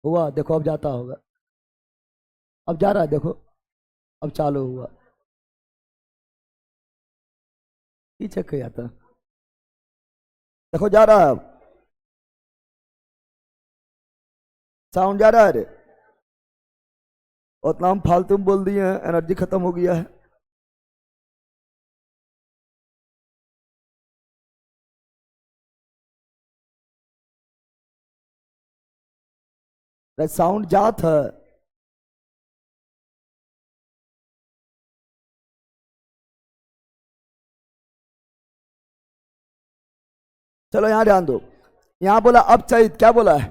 हुआ, देखो अब जाता होगा, अब जा रहा है, देखो अब चालू हुआ। ये चेक कर जाता है, देखो जा रहा है, अब साउंड जा रहा है रे। उतना हम फालतू में बोल दिए हैं, एनर्जी खत्म हो गया है। साउंड जात है। चलो यहाँ ध्यान दो, यहाँ बोला अब चैत, क्या बोला है,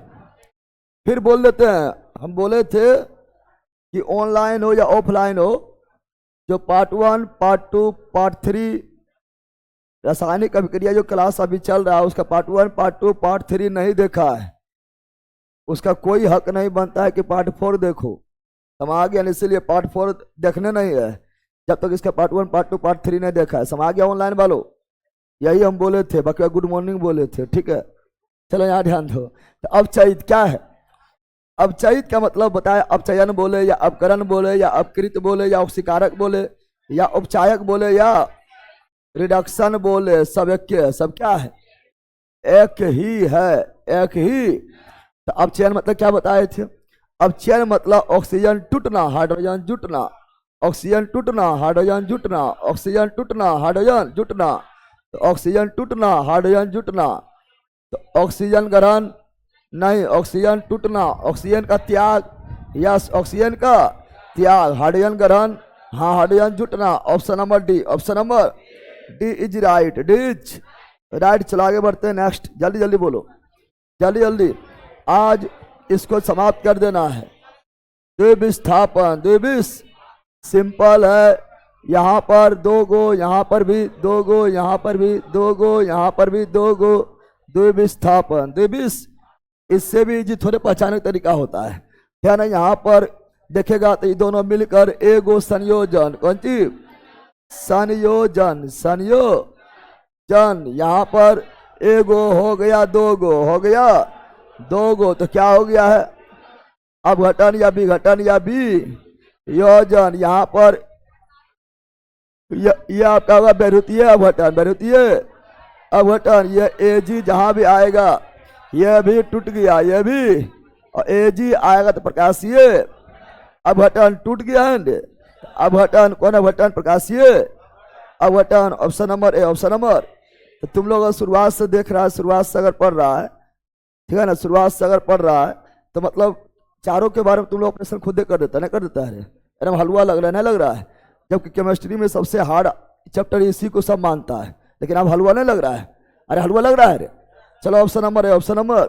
फिर बोल देते हैं। हम बोले थे कि ऑनलाइन हो या ऑफलाइन हो, जो पार्ट 1 पार्ट 2 पार्ट 3 रासायनिक अभिक्रिया जो क्लास अभी चल रहा है, उसका पार्ट 1 पार्ट 2 पार्ट 3 नहीं देखा है, उसका कोई हक नहीं बनता है कि पार्ट 4 देखो। समझ गया, इसीलिए पार्ट 4 देखने नहीं है जब तक इसका पार्ट 1 पार्ट 2 पार्ट 3 नहीं देखा है। समझ गया ऑनलाइन वालों, यही हम बोले थे, बाकी गुड मॉर्निंग बोले थे, ठीक है। चलो यहाँ ध्यान दो, तो अब चैत क्या है, अब चैत का मतलब बताया, अपचयन बोले या अपकरण बोले या अपकृत बोले या उपसिकारक बोले या उपचायक बोले या रिडक्शन बोले, सब एक है, सब क्या है, एक ही है, एक ही। तो अपचयन मतलब क्या बताए थे, अपचयन मतलब ऑक्सीजन टूटना हाइड्रोजन जुटना, ऑक्सीजन टूटना हाइड्रोजन जुटना, ऑक्सीजन टूटना हाइड्रोजन जुटना, तो ऑक्सीजन टूटना हाइड्रोजन जुटना, तो ऑक्सीजन ग्रहण नहीं, ऑक्सीजन टूटना, ऑक्सीजन का त्याग, यस ऑक्सीजन का त्याग, हाइड्रोजन ग्रहण, हाँ हाइड्रोजन जुटना, option number D, option number D is right, D is right. चलो आगे बढ़ते हैं, नेक्स्ट, जल्दी जल्दी बोलो, जल्दी जल्दी, आज इसको समाप्त कर देना है। द्विविस्थापन, द्विविष सिंपल है, यहाँ पर 2 गो, यहाँ पर भी 2 गो, यहाँ पर भी 2 गो, यहाँ पर भी 2 गो, द्विविस्थापन, द्विविष। इससे भी जी थोड़े पहचाने का तरीका होता है, क्या ना, यहाँ पर देखेगा तो ये दोनों मिलकर एगो संयोजन, कौन सी संयोजन, संयोजन, यहाँ पर एगो हो गया, 2 गो हो गया, 2 गो, तो क्या हो गया है, अपघटन या विघटन या वियोजन, यहाँ पर यह आपका होगा बैरुतीय अपघटन, बैरुतीय अपघटन, ये एजी जहां भी आएगा यह भी टूट गया, यह भी, और एजी आएगा तो प्रकाशीय अपघटन टूट गया है, अपघटन कौन अपघटन, प्रकाशीय अपघटन, ऑप्शन नंबर ए, ऑप्शन नंबर। तो तुम लोग शुरुआत से देख रहा है, शुरुआत से अगर पढ़ रहा है, ठीक है ना, शुरुआत से अगर पढ़ रहा है तो मतलब चारों के बारे में तुम लोग ऑपरेशन खुद कर देता है, नहीं कर देता है, एकदम हलवा लग रहा है, नहीं लग रहा है, जबकि केमिस्ट्री में सबसे हार्ड चैप्टर इसी को सब मानता है, लेकिन अब हलवा नहीं लग रहा है, अरे हलवा लग रहा है रे। चलो ऑप्शन नंबर है, option number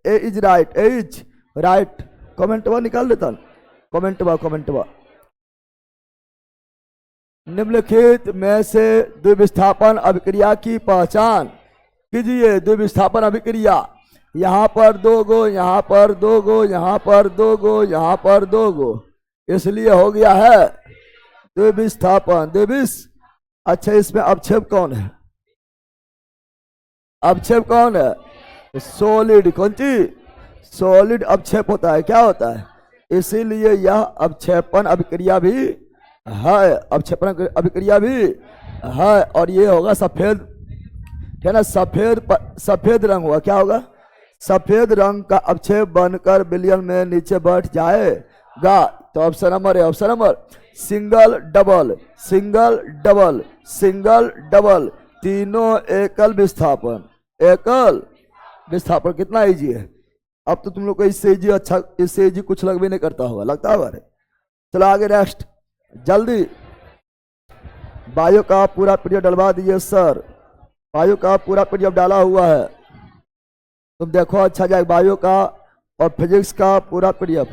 A is right, A is right. Comment बा निकाल देता, कमेंट बा, कमेंट बा, निम्नलिखित में से द्विविस्थापन अभिक्रिया की पहचान कीजिए। द्विविस्थापन अभिक्रिया, यहाँ पर 2 गो, यहाँ पर 2 गो, यहाँ पर 2 गो, यहाँ पर 2 गो, इसलिए हो गया है द्विविस्थापन, द्विविष। अच्छा इसमें अवक्षेप कौन है, अवक्षेप कौन है, सॉलिड, कौन सी सॉलिड अवक्षेप होता है, क्या होता है, इसीलिए यह अवक्षेपण अभिक्रिया भी है, अवक्षेपण अभिक्रिया भी है, और ये होगा सफेद, है ना, सफेद रंग होगा, क्या होगा, सफेद रंग का अवक्षेप बनकर विलयन में नीचे बैठ जाएगा। तो ऑप्शन नंबर है, option number single double, single double, single double, तीनों एकल विस्थापन, एकल विस्थापन, कितना इजी है। अब तो तुम लोग को इससे इजी, अच्छा इससे इजी कुछ लग भी नहीं करता होगा, लगता होगा रे। चलो आगे नेक्स्ट, जल्दी, बायो का पूरा पीडीएफ डलवा दीजिए सर, बायो का पूरा पीडीएफ डाला हुआ है, तुम देखो अच्छा जाए, बायो का और फिजिक्स का पूरा पीडीएफ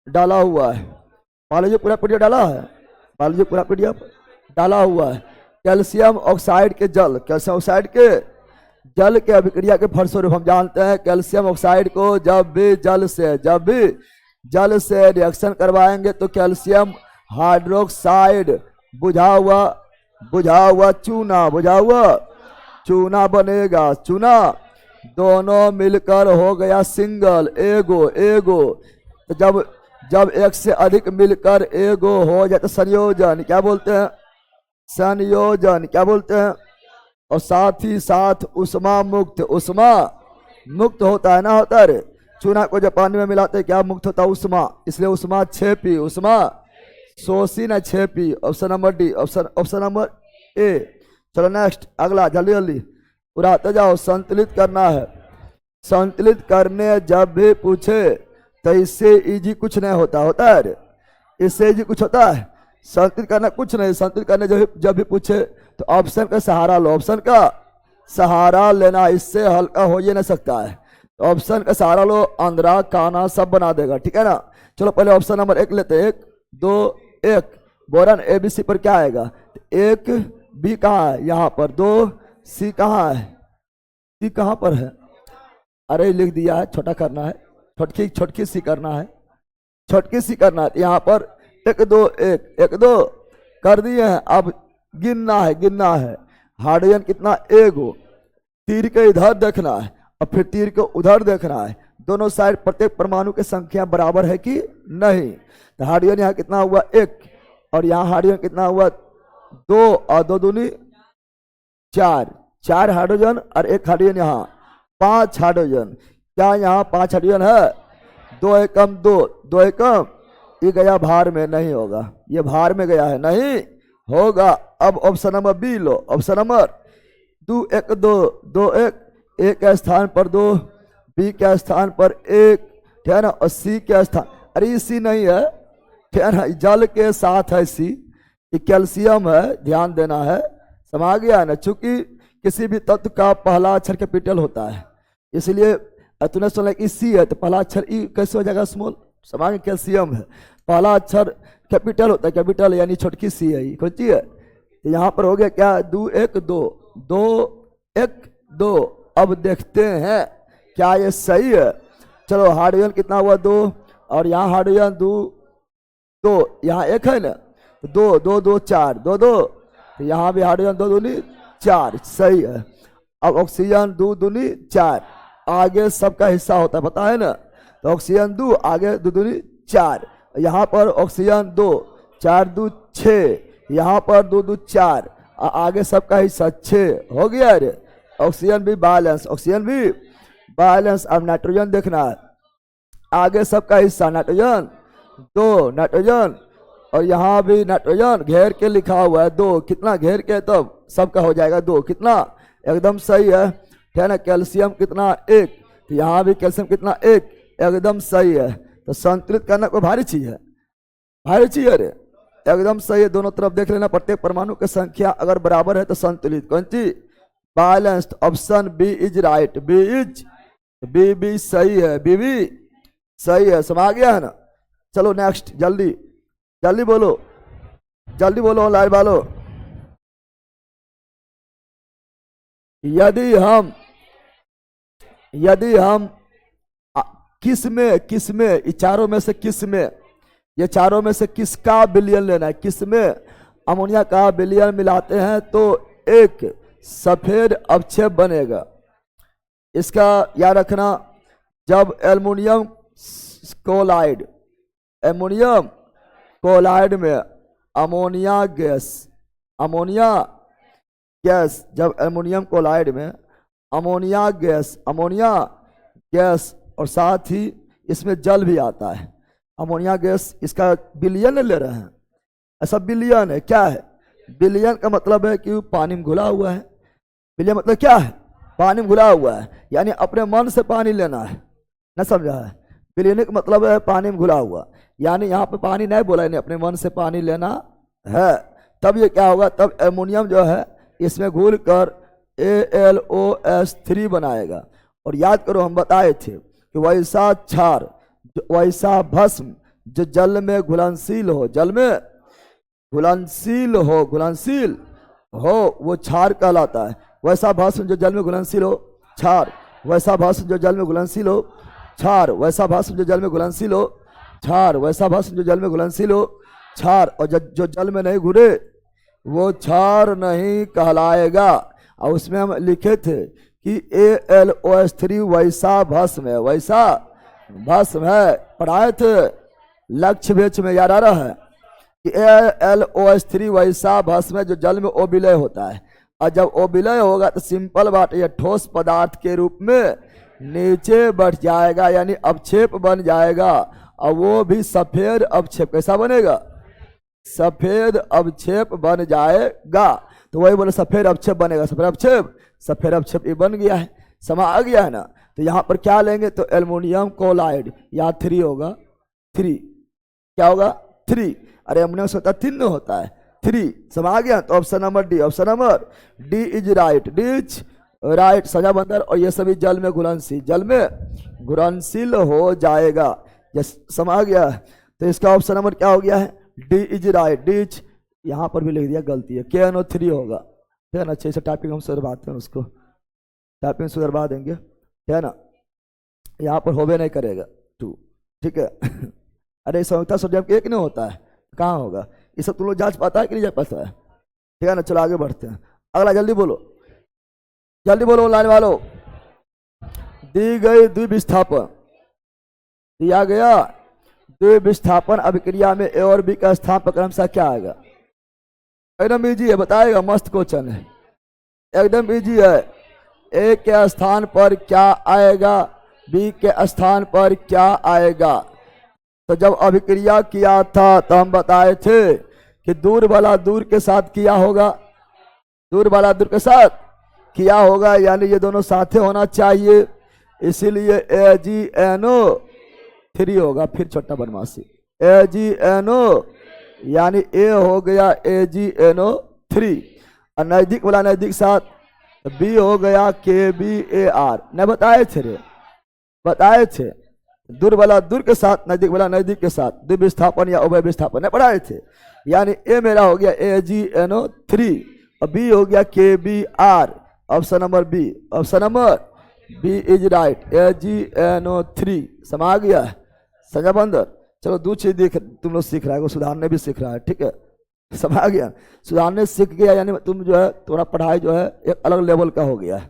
डाला हुआ है, बायोलॉजी पूरा पीडीएफ डाला है, बायोलॉजी पूरा पीडीएफ डाला हुआ है। कैल्शियम ऑक्साइड के जल, कैल्शियम ऑक्साइड के जल के अभिक्रिया के फलस्वरूप हम जानते हैं कैल्शियम ऑक्साइड को जब भी जल से रिएक्शन करवाएंगे तो कैल्शियम हाइड्रोक्साइड बुझा हुआ चूना बनेगा, चूना दोनों मिलकर हो गया सिंगल, एगो एगो। तो जब एक से अधिक मिलकर एगो हो जाए तो संयोजन क्या बोलते हैं? संयोजन क्या बोलते हैं? और साथ ही साथ उष्मा मुक्त, उष्मा मुक्त होता है ना, होता है रे। चूना को जब पानी में मिलाते हैं क्या मुक्त होता है? उष्मा। इसलिए उष्मा छेपी, उष्मा शोषी न छेपी। Option number D, option number A. चलो नेक्स्ट, अगला जल्दी जल्दी उड़ाते जाओ। संतुलित करना है। संतुलित करने जब भी पूछे तो इससे इजी कुछ नहीं होता, होता है रे? इससे इजी कुछ होता है? संतुलित करना कुछ नहीं। संतुलित करने जब भी पूछे तो ऑप्शन का सहारा लो, ऑप्शन का सहारा लेना, इससे हल्का हो ही नहीं सकता है। तो ऑप्शन का सहारा लो, आंध्रा काना सब बना देगा, ठीक है ना। चलो पहले ऑप्शन नंबर 1 लेते हैं। 1 2 1 बोरन ABC पर क्या आएगा? 1 B कहाँ है? यहाँ पर। 2 C कहाँ है? C कहाँ पर है? अरे लिख दिया है, छोटा करना है, छोटकी सी करना है, छोटकी सी करना है। यहाँ पर 1 2 1 1 2 कर दिए हैं। अब गिनना है, गिनना है। हाइड्रोजन कितना? एगो। तीर के इधर देखना है और फिर तीर को उधर देखना है। दोनों साइड प्रत्येक परमाणु की संख्या बराबर है कि नहीं। तो हाइड्रोजन यहाँ कितना हुआ? 1। और यहाँ हाइड्रोजन कितना हुआ? 2 और 2 दूनी 4। 4 हाइड्रोजन और 1 हाइड्रोजन। यहाँ 5 हाइड्रोजन। क्या यहाँ 5 हाइड्रोजन है? 2 एकम 2, 2 एकम। ये गया भार में, नहीं होगा। ये भार में गया है, नहीं होगा। अब ऑप्शन नंबर बी लो। ऑप्शन नंबर 2 1 2 2 1, ए के स्थान पर 2, बी के स्थान पर 1, ठीक है ना। और सी के स्थान, अरे सी नहीं है, ठीक है ना, जल के साथ है सी। ये कैल्शियम है, ध्यान देना है, समझ गया ना। चूंकि किसी भी तत्व का पहला अक्षर कैपिटल होता है, इसलिए तूने सुना कि सी है तो पहला अक्षर ई कैसे हो जाएगा? स्मॉल। समझ, कैल्शियम है, पहला अक्षर कैपिटल होता है, कैपिटल यानी छोटकी सी है, कौन सी है? तो यहाँ पर हो गया क्या? 2 1 2 2 1 2। अब देखते हैं क्या ये सही है। चलो हाइड्रोजन कितना हुआ? 2। और यहाँ हाइड्रोजन 2 2, यहाँ 1 है ना, 2 2 2 4 2 2। तो यहाँ भी हाइड्रोजन 2 दूनी 4, सही है। अब ऑक्सीजन 2 दूनी 4, आगे सबका हिस्सा होता है, पता है ना। तो ऑक्सीजन 2 आगे 2 दूनी 4। यहाँ पर ऑक्सीजन 2 4 2 6, यहाँ पर 2 2 4, आगे सबका हिस्सा 6 हो गया रे। ऑक्सीजन भी बैलेंस, ऑक्सीजन भी बैलेंस। अब नाइट्रोजन देखना है, आगे सबका हिस्सा नाइट्रोजन 2 नाइट्रोजन, और यहाँ भी नाइट्रोजन घेर के लिखा हुआ है 2। कितना घेर के? तब सबका हो जाएगा 2। कितना? एकदम सही है, ठीक है ना। कैल्शियम कितना? 1। तो यहाँ भी कैल्शियम कितना? 1, एकदम सही है। तो संतुलित करना कोई भारी चीज है? भारी चीज है रे, एकदम सही है। दोनों तरफ देख लेना, प्रत्येक परमाणु की संख्या अगर बराबर है तो संतुलित। कौन सी? Balanced. Option B is right, B is, B भी सही है, बी भी सही है, समझ गया है ना। चलो नेक्स्ट, जल्दी जल्दी बोलो, जल्दी बोलो लाइव वालो। यदि हम किस में ये चारों में से किस में, ये चारों में से किसका विलयन लेना है? किस में अमोनिया का विलयन मिलाते हैं तो एक सफेद अवक्षेप बनेगा। इसका याद रखना, जब एल्युमिनियम क्लोराइड, एल्युमिनियम क्लोराइड में अमोनिया गैस, अमोनिया गैस, जब एल्युमिनियम क्लोराइड में अमोनिया गैस और साथ ही इसमें जल भी आता है। अमोनिया गैस, इसका विलयन ले रहे हैं, ऐसा विलयन है। क्या है विलयन का मतलब? है कि पानी में घुला हुआ है। विलयन मतलब क्या है? पानी में घुला हुआ है, यानी अपने मन से पानी लेना है, न समझा है? विलयन का मतलब है पानी में घुला हुआ, यानी यहाँ पे पानी नहीं बोला, यानी अपने मन से पानी लेना है। तब ये क्या होगा? तब एमोनियम जो है इसमें घुल कर AlOH3 बनाएगा। और याद करो, हम बताए थे कि वैसा क्षार, वैसा भस्म जो जल में घुलनशील हो, जल में घुलनशील हो, वो क्षार कहलाता है। वैसा भस्म जो जल में घुलनशील हो, क्षार। वैसा भस्म जो जल में घुलनशील हो, क्षार। वैसा भस्म जो जल में घुलनशील हो, क्षार। वैसा भस्म जो जल में घुलनशील हो, क्षार। और जो जल में नहीं घुले वो क्षार नहीं कहलाएगा। और उसमें हम लिखे थे कि AlOH3 वैसा भस्म है, वैसा भस्म है। पढ़ाए थे लक्ष्य बेच में, याद आ रहा है कि AlOH3 वैसा भस्म है जो जल में ओबिलय होता है, और जब ओबिलय होगा तो सिंपल बात यह ठोस पदार्थ के रूप में नीचे बढ़ जाएगा, यानी अवक्षेप बन जाएगा, और वो भी सफेद अवक्षेप। कैसा बनेगा? सफेद अवक्षेप बन जाएगा। तो वही बोले सफेद अवक्षेप बनेगा, सफेद अवक्षेप, सफेद अवक्षेप ये बन गया है, समा आ गया है ना। तो यहाँ पर क्या लेंगे? तो एल्युमिनियम क्लोराइड, या 3 होगा, 3 क्या होगा? 3। अरे अमोनियम से होता है 3 होता है, 3 समा आ गया। तो option number D, option number D is right, D is right सजा बंदर। और ये सभी जल में घुलनशील, जल में घुलनशील हो जाएगा, जस समा गया। तो इसका ऑप्शन नंबर क्या हो गया है? D is right, D is, यहाँ पर भी लिख दिया गलती है, KNO3 होगा, ठीक है ना। अच्छे से टाइपिंग हम सुधरवाते हैं, उसको टाइपिंग सुधरवा देंगे, ठीक है ना। यहाँ पर होबे नहीं करेगा 2, ठीक है। अरे संयुक्ता सोडियम एक नहीं होता है, कहाँ होगा? ये सब तुम लोग जांच पाता है कि नहीं जांच पाता है, ठीक है ना। चलो आगे बढ़ते हैं, अगला जल्दी बोलो, जल्दी बोलो लाइन वालों। दी गई द्विविस्थापन, दिया गया द्विविस्थापन अभिक्रिया में ए और बी का स्थान पर क्रमशः क्या आएगा? एकदम इजी है, बताएगा, मस्त क्वेश्चन है, एकदम इजी है। ए के स्थान पर क्या आएगा, बी के स्थान पर क्या आएगा? तो जब अभिक्रिया किया था तो हम बताए थे कि दूर वाला दूर के साथ किया होगा, दूर वाला दूर के साथ किया होगा, यानी ये दोनों साथे होना चाहिए, इसीलिए AgNO3 होगा। फिर छोटा बदमाशी, AgNO यानी ए हो गया AgNO3, और नजदीक वाला नजदीक साथ बी हो गया KBAr। नहीं बताए थे रे, बताए थे, दूर वाला दूर के साथ, नजदीक वाला नजदीक के साथ, द्विविस्थापन या उभय विस्थापन नहीं पढ़ाए थे। यानी ए मेरा हो गया AgNO3 और बी हो गया KBR। Option number B, option number B is right, AgNO3 समा गया है, सजा बंदर। चलो दो चीज देख, तुम लोग सीख रहा है, सुधारने भी सीख रहा है, ठीक है, समा गया, सुधारने सीख गया, यानी तुम जो है थोड़ा पढ़ाई जो है एक अलग लेवल का हो गया है।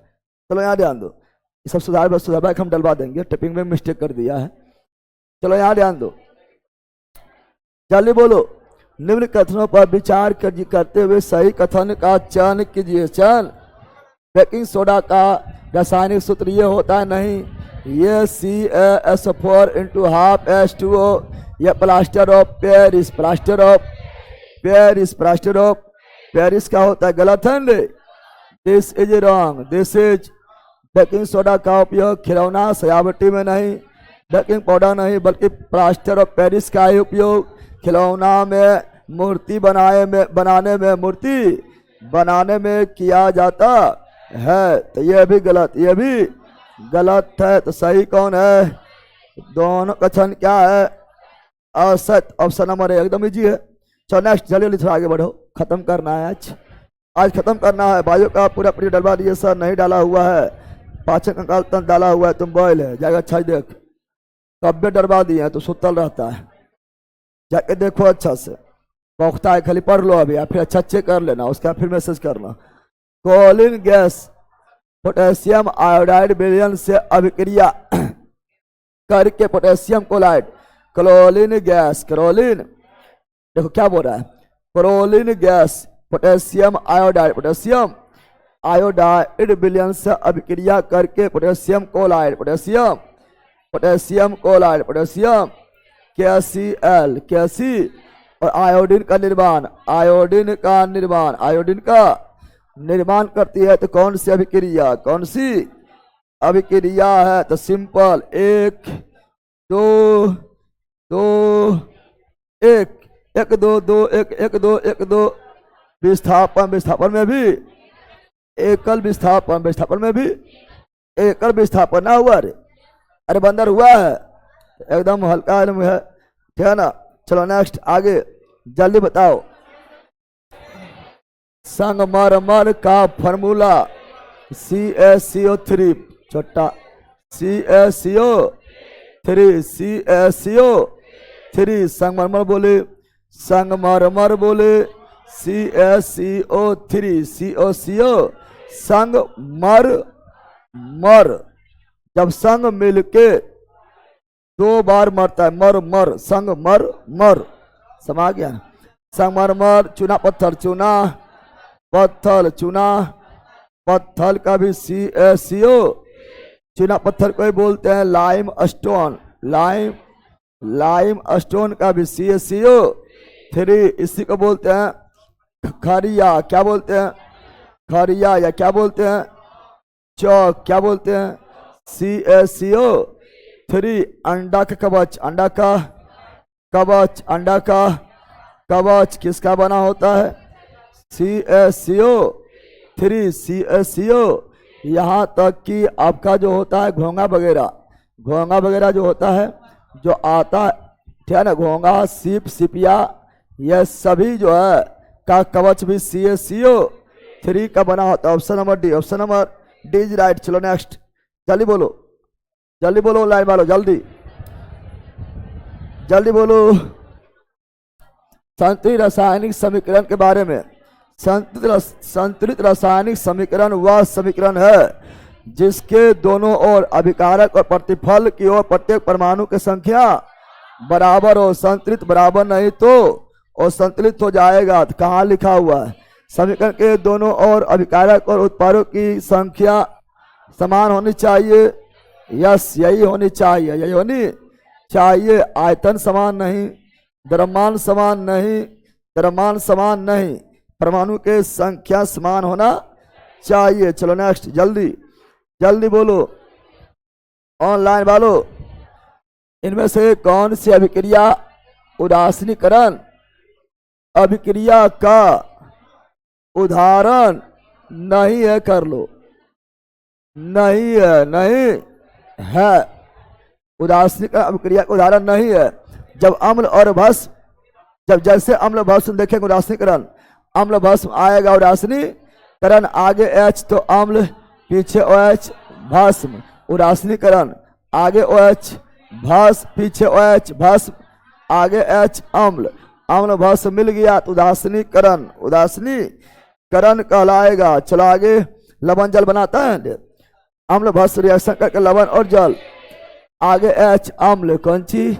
चलो यहाँ ध्यान दो, ये सब सुधार हम डलवा देंगे, टिपिंग में मिस्टेक कर दिया है। चलो यहाँ ध्यान दो, जल्दी बोलो। निम्न कथनों पर विचार करते हुए सही कथन का चयन कीजिए। चयन, बेकिंग सोडा का रासायनिक सूत्र ये होता है, नहीं, ये CaSO4 × ½ H2O, ये plaster of Paris, plaster of Paris, plaster of Paris का होता है, गलत है। This is wrong, this is. Baking soda का उपयोग खिलौना सजावटी में नहीं, बेकिंग पाउडर नहीं, बल्कि प्लास्टर ऑफ पेरिस का ही उपयोग खिलौना में, मूर्ति मूर्ति बनाने में किया जाता है। तो ये भी गलत, ये भी गलत है। तो सही कौन है? दोनों कथन क्या है? असत, ऑप्शन नंबर ए, एकदम इजी है। चलो नेक्स्ट, जल्दी थोड़ा आगे बढ़ो, खत्म करना है आज खत्म करना है। बायो का पूरा पीरियड डलवा दिए सर, नहीं डाला हुआ है, पाचन कंकाल तंत्र डाला हुआ है, तुम बॉयल है जाएगा। अच्छा देख, कब्बे डलवा दिए हैं तो सुतल रहता है, जाके देखो अच्छा से, पौखता है, खाली पढ़ लो अभी, फिर अच्छा चेक कर लेना, उसका फिर मैसेज करना। कोलिन गैस पोटेशियम आयोडाइड विलयन से अभिक्रिया करके potassium chloride, chlorine gas, chlorine, देखो क्या बोल रहा है, chlorine gas potassium iodide, potassium iodide विलयन से अभिक्रिया करके potassium chloride, potassium chloride, potassium KCl, KC, और आयोडीन का निर्माण, आयोडीन का निर्माण करती है। तो कौन सी अभिक्रिया, कौन सी अभिक्रिया है? तो सिंपल 1 2 2 1 1 2 2 1 1 2 1 2 विस्थापन में भी एकल विस्थापन में भी एकल विस्थापन ना हुआ रे, अरे बंदर हुआ है, एकदम हल्का है, ठीक है ना। चलो नेक्स्ट आगे, जल्दी बताओ। संगमरमर का फॉर्मूला CaCO3, छोटा CaCO3, संगमरमर बोले, CaCO3, CO, संगमर मर, जब संग मिलके दो बार मरता है, मर मर, संग मर मर, समा गया। संगमरमर, चूना पत्थर, चूना पत्थर, चूना पत्थर का भी CaCO, चूना पत्थर को ही बोलते हैं लाइम स्टोन, लाइम स्टोन का भी CaCO 3, इसी को बोलते हैं खरिया, क्या बोलते हैं खरिया, या क्या बोलते हैं चौक, क्या बोलते हैं CaCO 3। अंडा का कवच, अंडा का कवच, अंडा का कवच किसका बना होता है CaCO 3, CaCO। यहाँ तक कि आपका जो होता है घोंगा वगैरह जो होता है, जो आता है, ठीक है ना, घोंगा, सीप, सिपिया, यह सभी जो है का कवच भी CaCO 3 का बना होता है। Option number D, option number D is right. चलो नेक्स्ट, जल्दी बोलो लाइन वालों, जल्दी बोलो। संतुलित रासायनिक समीकरण के बारे में। संतुलित रासायनिक समीकरण वह समीकरण है जिसके दोनों ओर अभिकारक और प्रतिफल की ओर प्रत्येक परमाणु की संख्या बराबर हो। संतुलित बराबर नहीं तो और संतुलित हो जाएगा। तो कहाँ लिखा हुआ है समीकरण के दोनों ओर अभिकारक और उत्पादों की संख्या समान होनी चाहिए। यस, यही होनी चाहिए। आयतन समान नहीं, द्रव्यमान समान नहीं, परमाणु के संख्या समान होना चाहिए। चलो नेक्स्ट, जल्दी बोलो ऑनलाइन वालों। इनमें से कौन सी अभिक्रिया उदासीनीकरण अभिक्रिया का उदाहरण नहीं है? कर लो, नहीं है उदासीनीकरण अभिक्रिया का उदाहरण नहीं है। जब अम्ल और भस्म, जब जैसे अम्ल भस्म देखेंगे उदासीनीकरण, अम्ल भस्म आएगा उदासीनीकरण, आगे H तो अम्ल, पीछे OH भस्म, उदासीनीकरण, आगे OH भस्म, पीछे OH भस्म, आगे H अम्ल, अम्ल भस्म मिल गया तो उदासीनीकरण कहलाएगा। चलो आगे, लवण जल बनाता है, अम्ल भस्म रिएक्शन करके लवण और जल, आगे H अम्ल कौनची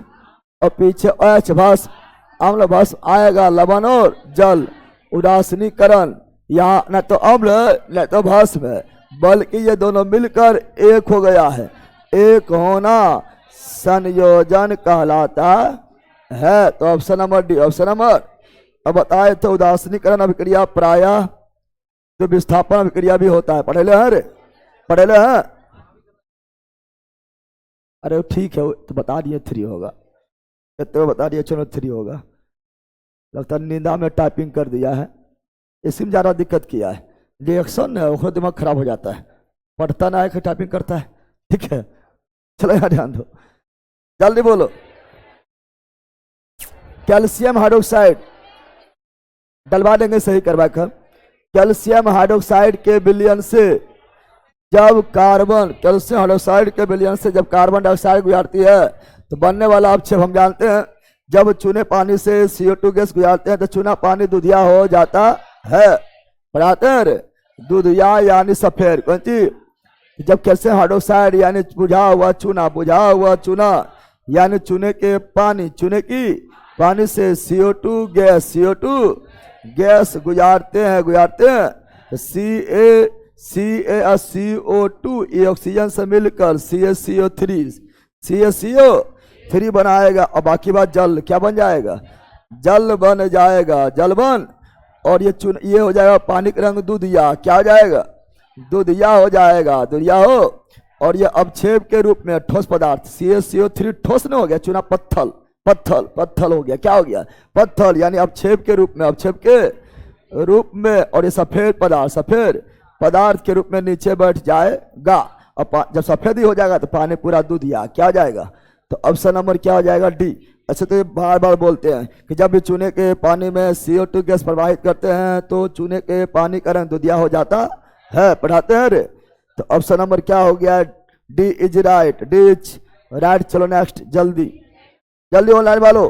और पीछे OH भस्म, अम्ल भस्म आएगा लवण और जल, उदासीनीकरण। यहाँ न तो अम्ल न तो भस्म है, बल्कि ये दोनों मिलकर एक हो गया है। एक होना संयोजन कहलाता है। तो option number D, option number. अब बताए तो उदासीनीकरण अभिक्रिया प्रायः तो विस्थापन अभिक्रिया भी होता है। पढ़ेले हैं? अरे ठीक है, तो बता दिए 3 होगा, तो बता दिए, चलो 3 होगा। लगता है निंदा में टाइपिंग कर दिया है, इसी में ज़्यादा दिक्कत किया है। रिएक्शन है वो दिमाग खराब हो जाता है, पढ़ता ना है कि टाइपिंग करता है। ठीक है, चलो यहाँ ध्यान दो, जल्दी बोलो। कैल्शियम हाइड्रोक्साइड डलवा देंगे सही करवा कर। कैल्शियम हाइड्रोक्साइड के विलयन से जब कार्बन, कैल्शियम हाइड्रोक्साइड के विलयन से जब कार्बन डाइऑक्साइड गुजारती है तो बनने वाला अपक्षेप हम जानते हैं। जब चूने पानी से CO2 गैस गुजारते हैं तो चूना पानी दूधिया हो जाता है। पढ़ाते हैं रे, दूधिया यानी सफेद। कौन चीज? जब कैल्शियम हाइड्रोक्साइड यानी बुझा हुआ चूना यानी चूने की पानी से CO2 गैस गुजारते हैं तो CO2 ये ऑक्सीजन से मिलकर CaCO3 बनाएगा। और बाकी बात जल क्या बन जाएगा? जल बन जाएगा, और ये हो जाएगा पानी का रंग दूधिया। क्या हो जाएगा? दूधिया हो जाएगा, और ये अवक्षेप के रूप में ठोस पदार्थ CaCO3 ठोस नहीं हो गया, चूना पत्थल हो गया। क्या हो गया? पत्थल, यानी अवक्षेप के रूप में, और ये सफेद पदार्थ के रूप में नीचे बैठ जाएगा। और जब सफेद ही हो जाएगा तो पानी पूरा दूधिया क्या हो जाएगा? तो ऑप्शन नंबर क्या हो जाएगा? डी। अच्छा, तो ये बार बार बोलते हैं कि जब भी चूने के पानी में CO2 गैस प्रवाहित करते हैं तो चूने के पानी का रंग दूधिया हो जाता है। पढ़ाते हैं रे। तो ऑप्शन नंबर क्या हो गया? D is right. चलो नेक्स्ट, जल्दी ऑनलाइन वालों,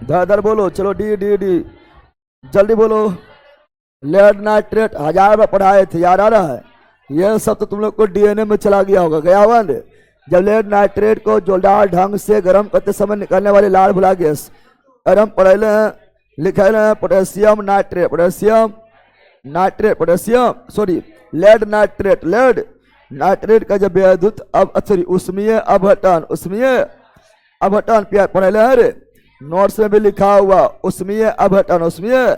धर बोलो। चलो डी जल्दी बोलो। लेड नाइट्रेट 1000 में पढ़ाए थे, याद आ रहा है? यह सब तो तुम लोग को डीएनए में चला गया होगा, गया हुआ ना। जब लेड नाइट्रेट को जोरदार ढंग से गर्म करते समय निकलने वाली लाल भुला गैस और हम पढ़े हैं लिखे हैं potassium nitrate, potassium nitrate, potassium sorry lead nitrate, lead nitrate का जब विद्युत अब सॉरी उष्मीय अपघटन, उष्मीय अपघटन पढ़े हैं रे, नोट्स में भी लिखा हुआ उष्मीय अपघटन, उष्मीय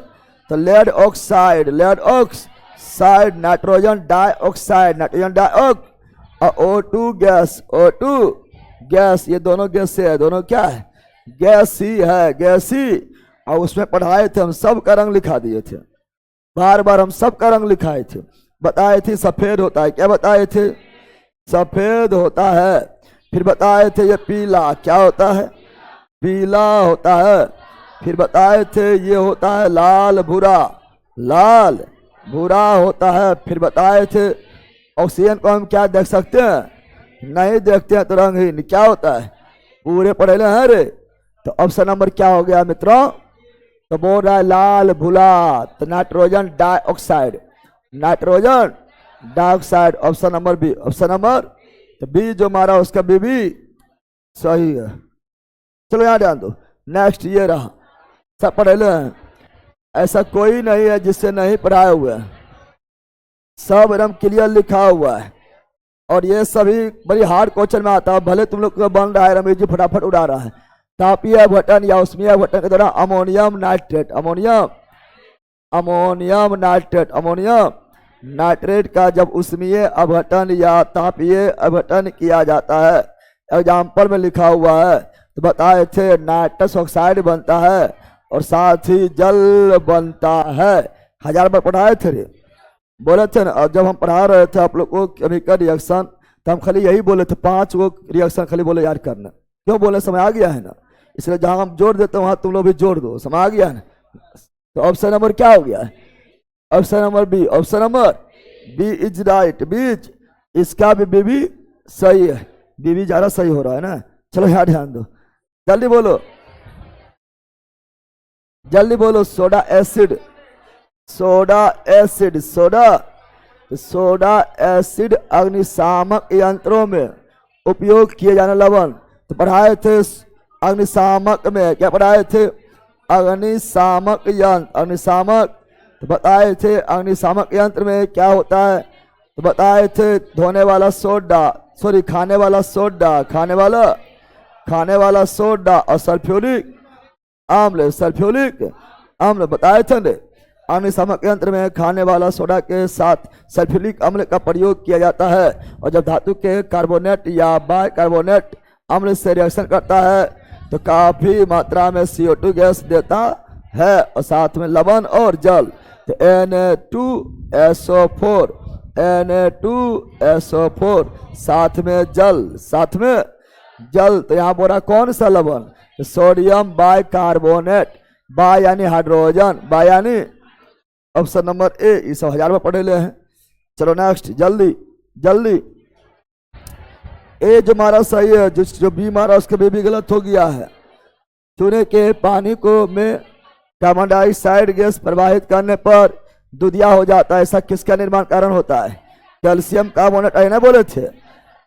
तो lead oxide, lead oxide, nitrogen dioxide, nitrogen dioxide और O2 गैस, O2 गैस, ये दोनों गैस से है, दोनों क्या है गैस ही है, गैस ही। और उसमें पढ़ाए थे हम सब का रंग लिखा दिए थे, बार बार हम सब का रंग लिखाए थे, बताए थे सफेद होता है, क्या बताए थे सफेद होता है, फिर बताए थे ये पीला क्या होता है पीला होता है, फिर बताए थे ये होता है लाल भूरा, लाल भूरा होता है, फिर बताए थे ऑक्सीजन को हम क्या देख सकते हैं नहीं देखते हैं तो रंगहीन क्या होता है, पूरे पढ़े हैं रे। तो ऑप्शन नंबर क्या हो गया मित्रों, तो बोल रहा है लाल भूला, तो nitrogen dioxide, nitrogen dioxide, option number B, option number तो बी जो मारा उसका बी भी सही है। चलो यहाँ ध्यान दो, नेक्स्ट ये रहा, सब पढ़े हैं, ऐसा कोई नहीं है जिससे नहीं पढ़ाए हुए हैं, सब एकदम क्लियर लिखा हुआ है और ये सभी बड़ी हार्ड क्वेश्चन में आता है। भले तुम लोग को बन रहा है रमेश जी फटाफट उड़ा रहा है, तापीय अपघटन या उष्मीय अपघटन के दौरान ammonium nitrate, ammonium ammonium nitrate, ammonium nitrate का जब उष्मीय अपघटन या तापीय अपघटन किया जाता है, एग्जाम्पल में लिखा हुआ है, तो बताए थे नाइट्रस ऑक्साइड बनता है और साथ ही जल बनता है। 1000 बार पढ़ाए थे रे, बोले थे ना। और जब हम पढ़ा रहे थे आप लोग को केमिकल रिएक्शन, तो हम खाली यही बोले थे 5 गो रिएक्शन खाली बोले याद करना, क्यों बोले समय आ गया है ना, इसलिए जहां हम जोड़ देते हैं वहां तुम लोग भी जोड़ दो, समय आ गया है ना। तो ऑप्शन नंबर क्या हो गया है, option number B, option number B is right, B's इसका भी बी सही है, बी ज्यादा सही हो रहा है ना। चलो यहाँ ध्यान दो, जल्दी बोलो, जल्दी बोलो, soda acid, soda acid, soda acid अग्निशामक यंत्रों में उपयोग किए जाने लवण, तो पढ़ाए थे अग्निशामक में, क्या पढ़ाए थे अग्निशामक यंत्र, अग्निशामक, तो बताए थे अग्निशामक यंत्र में क्या होता है, तो बताए थे धोने वाला सोडा, सॉरी खाने वाला सोडा, खाने वाला सोडा और सल्फ्यूरिक आम्ल, सल्फ्यूरिक आम्ल बताए थे ने। अग्निशामक यंत्र में खाने वाला सोडा के साथ सल्फ्यूरिक अम्ल का प्रयोग किया जाता है और जब धातु के कार्बोनेट या बाइकार्बोनेट अम्ल से रिएक्शन करता है तो काफी मात्रा में CO2 गैस देता है और साथ में लवण और जल, तो Na2SO4, Na2SO4 साथ में जल, साथ में जल, तो यहाँ बोला कौन सा लवण, सोडियम बाइकार्बोनेट, बाय यानी हाइड्रोजन, बाय यानी ऑप्शन नंबर ए, ये सब 1000 में पढ़े ले हैं। चलो नेक्स्ट, जल्दी जल्दी, ए जो मारा सही है, जो बी मारा उसके भी गलत हो गया है। चूने के पानी को में कार्बन डाइऑक्साइड गैस प्रवाहित करने पर दूधिया हो जाता है, ऐसा किसका निर्माण कारण होता है, कैल्शियम कार्बोनेट, ना बोले थे।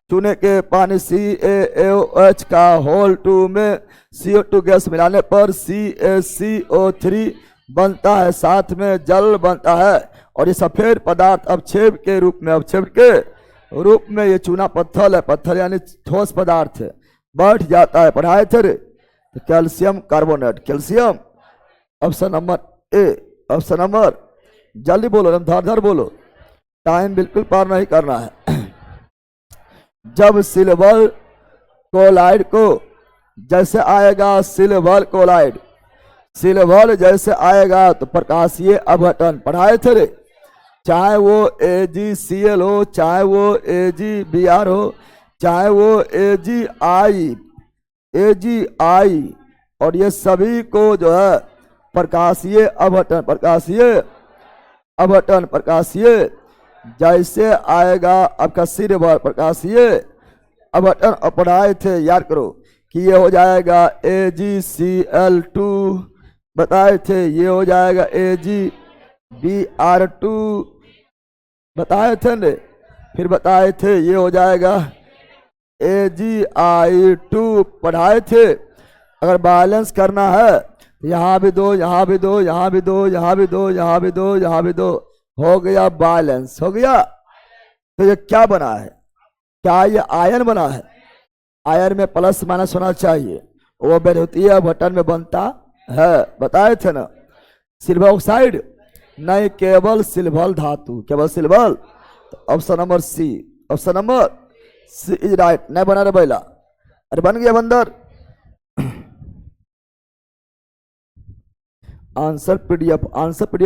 चूने के पानी CaOH का होल 2 में CO2 गैस मिलाने पर CaCO3 बनता है, साथ में जल बनता है और ये सफेद पदार्थ अवक्षेप के रूप में, अवक्षेप के रूप में ये चूना पत्थर है, पत्थर यानी ठोस पदार्थ है, बैठ जाता है, पढ़ाए थे रे। तो calcium carbonate, calcium, option number ए, ऑप्शन नंबर, जल्दी बोलो, धर बोलो, टाइम बिल्कुल पार नहीं करना है। जब सिल्वर क्लोराइड को जैसे आएगा, सिल्वर क्लोराइड, सिल्वर जैसे आएगा तो प्रकाशीय अपघटन, पढ़ाए थे रे, चाहे वो AgCl हो, चाहे वो AgBr हो, चाहे वो AgI, और ये सभी को जो है प्रकाशीय अपघटन, प्रकाशीय अपघटन, प्रकाशीय जैसे आएगा आपका सिल्वर, प्रकाशीय अपघटन, और पढ़ाए थे याद करो कि ये हो जाएगा AgCl2, बताए थे ये हो जाएगा AgBr2, बताए थे ने, फिर बताए थे ये हो जाएगा AgI2 पढ़ाए थे। अगर बैलेंस करना है तो यहाँ भी दो, यहाँ भी दो, यहाँ भी दो, यहाँ भी दो, यहाँ भी दो, यहाँ भी दो, हो गया बैलेंस, हो गया। तो ये क्या बना है? क्या ये आयन बना है? आयन में प्लस माइनस होना चाहिए, वो विद्युतीय बटन में बनता है, बताए थे ना। सिल्वर ऑक्साइड नहीं, केवल सिल्वर धातु, केवल सिल्वर। तो option number C, option number C is right. नहीं बना रे बैला, अरे बन गया बंदर। आंसर पीडीएफ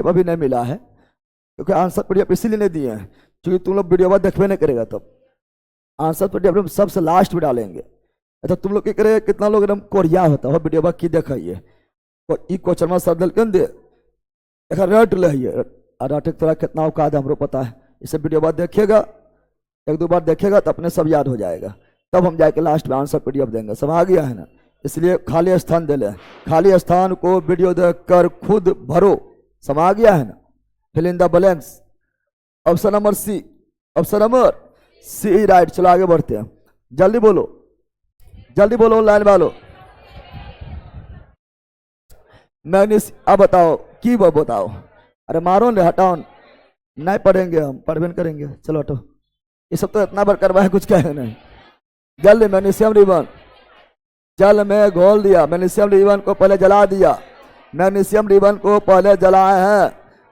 अभी नहीं मिला है, क्योंकि आंसर पीडीएफ इसीलिए नहीं दिए हैं क्योंकि तुम लोग वीडियो बाद देखबे नहीं करेगा। तब आंसर पीडीएफ हम सबसे लास्ट में डालेंगे। अच्छा तुम लोग क्या करेगा, कितना लोग एकदम कोरिया होता है वीडियो बाद की देखिए क्वेश्चन सर दल के दे एक रट लिये, रटे तोरा कितना औकात है हमरो पता है। इसे वीडियो बाद देखिएगा, एक दो बार देखिएगा तो अपने सब याद हो जाएगा, तब हम जाके लास्ट में आंसर पीडीएफ देंगे। समझ आ गया है ना? इसलिए खाली स्थान दे लें, खाली स्थान को वीडियो देखकर खुद भरो। समझ आ गया है ना? Fill in the balance. Option number C, option number C right. चलो आगे बढ़ते हैं, जल्दी बोलो, जल्दी बोलो लाइन वालो। मैग्नीशियम, अब बताओ की वो बताओ। अरे मारो ने, हटाओ, नहीं पढ़ेंगे हम, पढ़ भी नहीं करेंगे। चलो हटो, ये सब तो इतना बार करवाए, कुछ कहे नहीं। जल्दी मैग्नीशियम रिबन जल में घोल दिया, मैग्नीशियम रिबन को पहले जला दिया, मैग्नीशियम रिबन को पहले जलाए हैं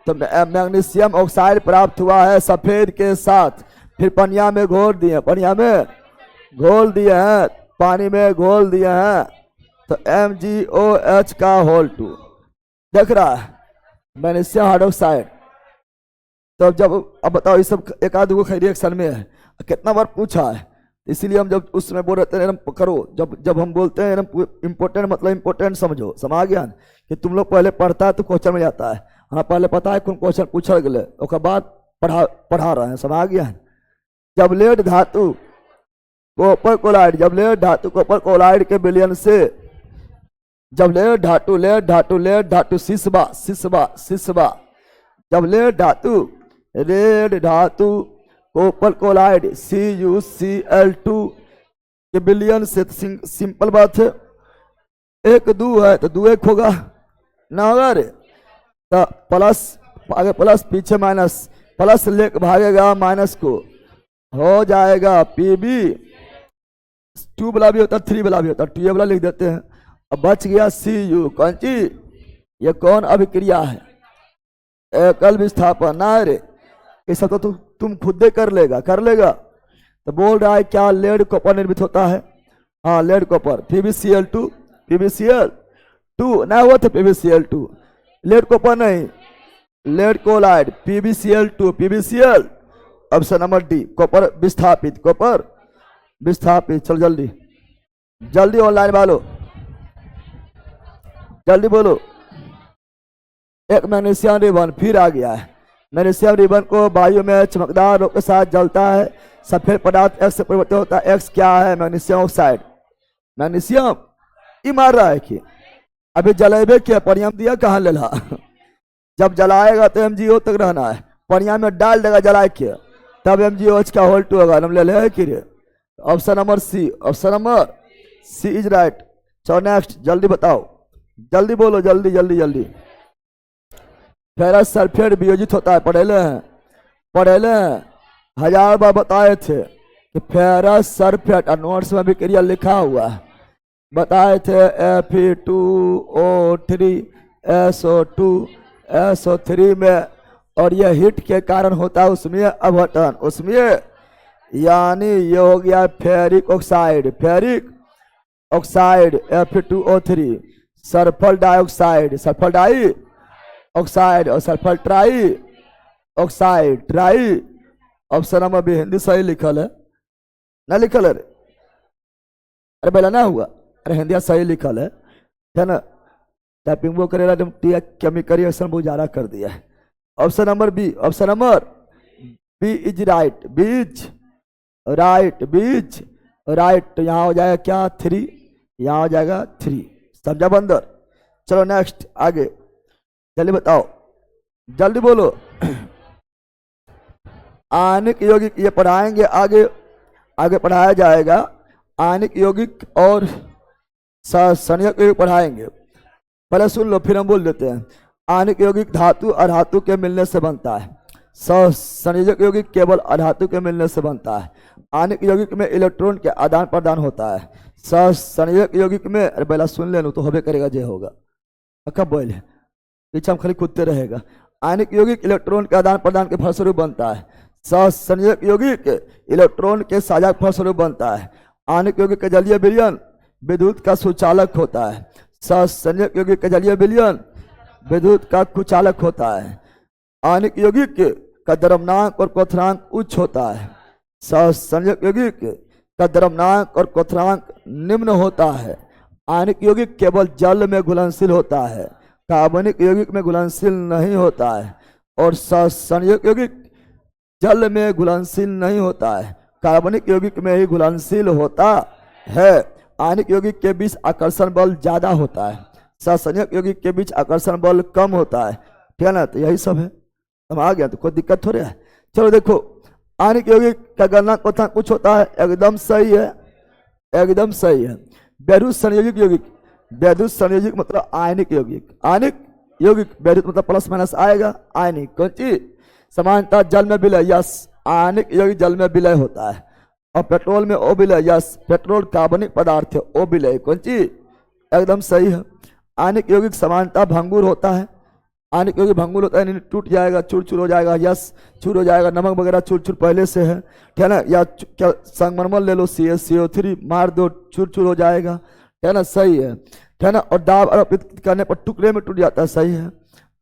तो मैग्नीशियम ऑक्साइड प्राप्त हुआ है सफेद के साथ। फिर पनिया में घोल दिए, पनिया में घोल दिए हैं, पानी में घोल दिए हैं तो MgOH का होल 2 देख रहा है, मैग्नीशियम हाइड्रोक्साइड। तो जब अब बताओ, ये सब एक आध गो रिएक्शन में है, कितना बार पूछा है, इसीलिए हम जब उसमें बोल रहे थे करो, जब हम बोलते हैं इम्पोर्टेंट मतलब इम्पोर्टेंट समझो। समझ गया कि तुम लोग पहले पढ़ता है तो क्वेश्चन में जाता है, हाँ पहले पता है कौन क्वेश्चन पूछा गए, उसके बाद पढ़ा रहे हैं। समझ गया? जब लेड धातु कॉपर क्लोराइड, जब लेड धातु कॉपर क्लोराइड के विलयन से, जब लेड धातु सिसबा, जब लेड धातु रेड धातु कॉपर क्लोराइड CuCl2 के विलयन से, सिंपल बात है, 1 2 है तो 2 1 होगा ना, होगा रे। तो प्लस आगे प्लस पीछे माइनस, प्लस ले भागेगा माइनस को, हो जाएगा PB। 2 वाला भी होता है, 3 वाला भी होता है, 2 वाला लिख देते हैं। अब बच गया Cu। कौन चीज? ये कौन अभिक्रिया है? एकल विस्थापन ना रे, ये सब तो तुम खुद ही कर लेगा। तो बोल रहा है क्या लेड कॉपर निर्मित होता है? हाँ लेड कॉपर, PbCl2 ना हुआ था, PbCl2 लेड कॉपर नहीं, lead chloride PbCl2 option number D, copper विस्थापित, कॉपर विस्थापित। चल जल्दी जल्दी ऑनलाइन वालों, जल्दी बोलो। एक मैग्नीशियम रिबन फिर आ गया है। मैग्नीशियम रिबन को वायु में चमकदार रोग के साथ जलता है, सफेद पदार्थ X से परिवर्तित होता है। X क्या है? Magnesium oxide. मैग्नीशियम ये मार रहा है कि अभी जलेबे किया, परिणाम दिया कहाँ ले ला। जब जलाएगा तो MgO तक रहना है, परिणाम में डाल देगा जलाए के, तब MgOH का होल 2 होगा। हम ले ले कि रे option number C, option number C is right. चलो नेक्स्ट, जल्दी बताओ, जल्दी बोलो, जल्दी जल्दी जल्दी। फेरस सल्फेट वियोजित होता है, पढ़ेले 1000 बार बताए थे कि फेरस सल्फेट, नोट्स में भी क्रिया लिखा हुआ है, बताए थे Fe2O3 SO2 SO3 में, और यह हीट के कारण होता है उसमें अपघटन, उसमें यानी ये हो गया ferric oxide, Fe2O3, sulphur dioxide, sulphur dioxide और sulphur trioxide, tri. Option number B Hindi सही लिखल है ना, लिखल है अरे पहला ना हुआ, अरे हिंदी सही लिखल है ना। टाइपिंग वो करेगा जब केमिकल रिएक्शन गुजारा कर दिया है। Option number B, option number B is right, B's right, B's right. तो यहाँ हो जाएगा क्या? 3, यहाँ हो जाएगा 3। समझा बंदर? चलो नेक्स्ट आगे, जल्दी बताओ, जल्दी बोलो। आनिक यौगिक ये पढ़ाएंगे, आगे आगे पढ़ाया जाएगा। आनिक यौगिक और संयोजक यौगिक पढ़ाएंगे। पहले सुन लो फिर हम बोल देते हैं। आनिक यौगिक धातु और धातु के मिलने से बनता है। संयोजक यौगिक केवल अधातु के मिलने से बनता है। आनिक यौगिक में इलेक्ट्रॉन के आदान प्रदान होता है। संयोजक यौगिक में, अरे पहला सुन ले तो होबे करेगा जे होगा, कब बोले पीछे हम खाली कूदते रहेगा। आनिक यौगिक इलेक्ट्रॉन के आदान प्रदान के फलस्वरूप बनता है। संयोजक यौगिक इलेक्ट्रॉन के साझा के फलस्वरूप बनता है। आनिक यौगिक का जलीय विलयन विद्युत का सुचालक होता है। संयोजक यौगिक का जलीय विलयन विद्युत का कुचालक होता है। आनिक यौगिक का द्रव्यनांक और क्वथनांक उच्च होता है। संयोजक यौगिक का द्रव्यनांक और क्वथनांक निम्न होता है। आनिक यौगिक केवल जल में घुलनशील होता है, कार्बनिक यौगिक में घुलनशील नहीं होता है। और संयोजक यौगिक जल में घुलनशील नहीं होता है, कार्बनिक यौगिक में ही घुलनशील होता है। आनिक यौगिक के बीच आकर्षण बल ज्यादा होता है, संयोजक यौगिक के बीच आकर्षण बल कम होता है। ठीक है ना, तो यही सब है। हम आ गया तो कोई दिक्कत थोड़ी है। चलो देखो, आनिक यौगिक का गणना क्वथनांक कुछ होता है, एकदम सही है, एकदम सही है। वैद्युत संयोजक यौगिक, वैद्युत संयोजक मतलब आयनिक यौगिक, आयनिक यौगिक वैद्युत मतलब प्लस माइनस आएगा। आयनिक कौन चीज, समानता जल में विलय, यस आयनिक यौगिक जल में विलय होता है। और पेट्रोल में ओ विलय, यस पेट्रोल कार्बनिक पदार्थ है, ओ विलय कौन चीज, एकदम सही है। आयनिक यौगिक समानता भंगुर होता है। आनिक यौगिक भंगुर होता है, टूट जाएगा, चूर चूर हो जाएगा, यस चूर हो जाएगा। नमक वगैरह चूर चूर पहले से है, ठीक है ना। या क्या संगमरमर ले लो, CaCO3 मार दो, चूर चूर हो जाएगा, ठीक है ना, सही है, ठीक है ना। और दाब आरोपित करने पर टुकड़े में टूट जाता है, सही है।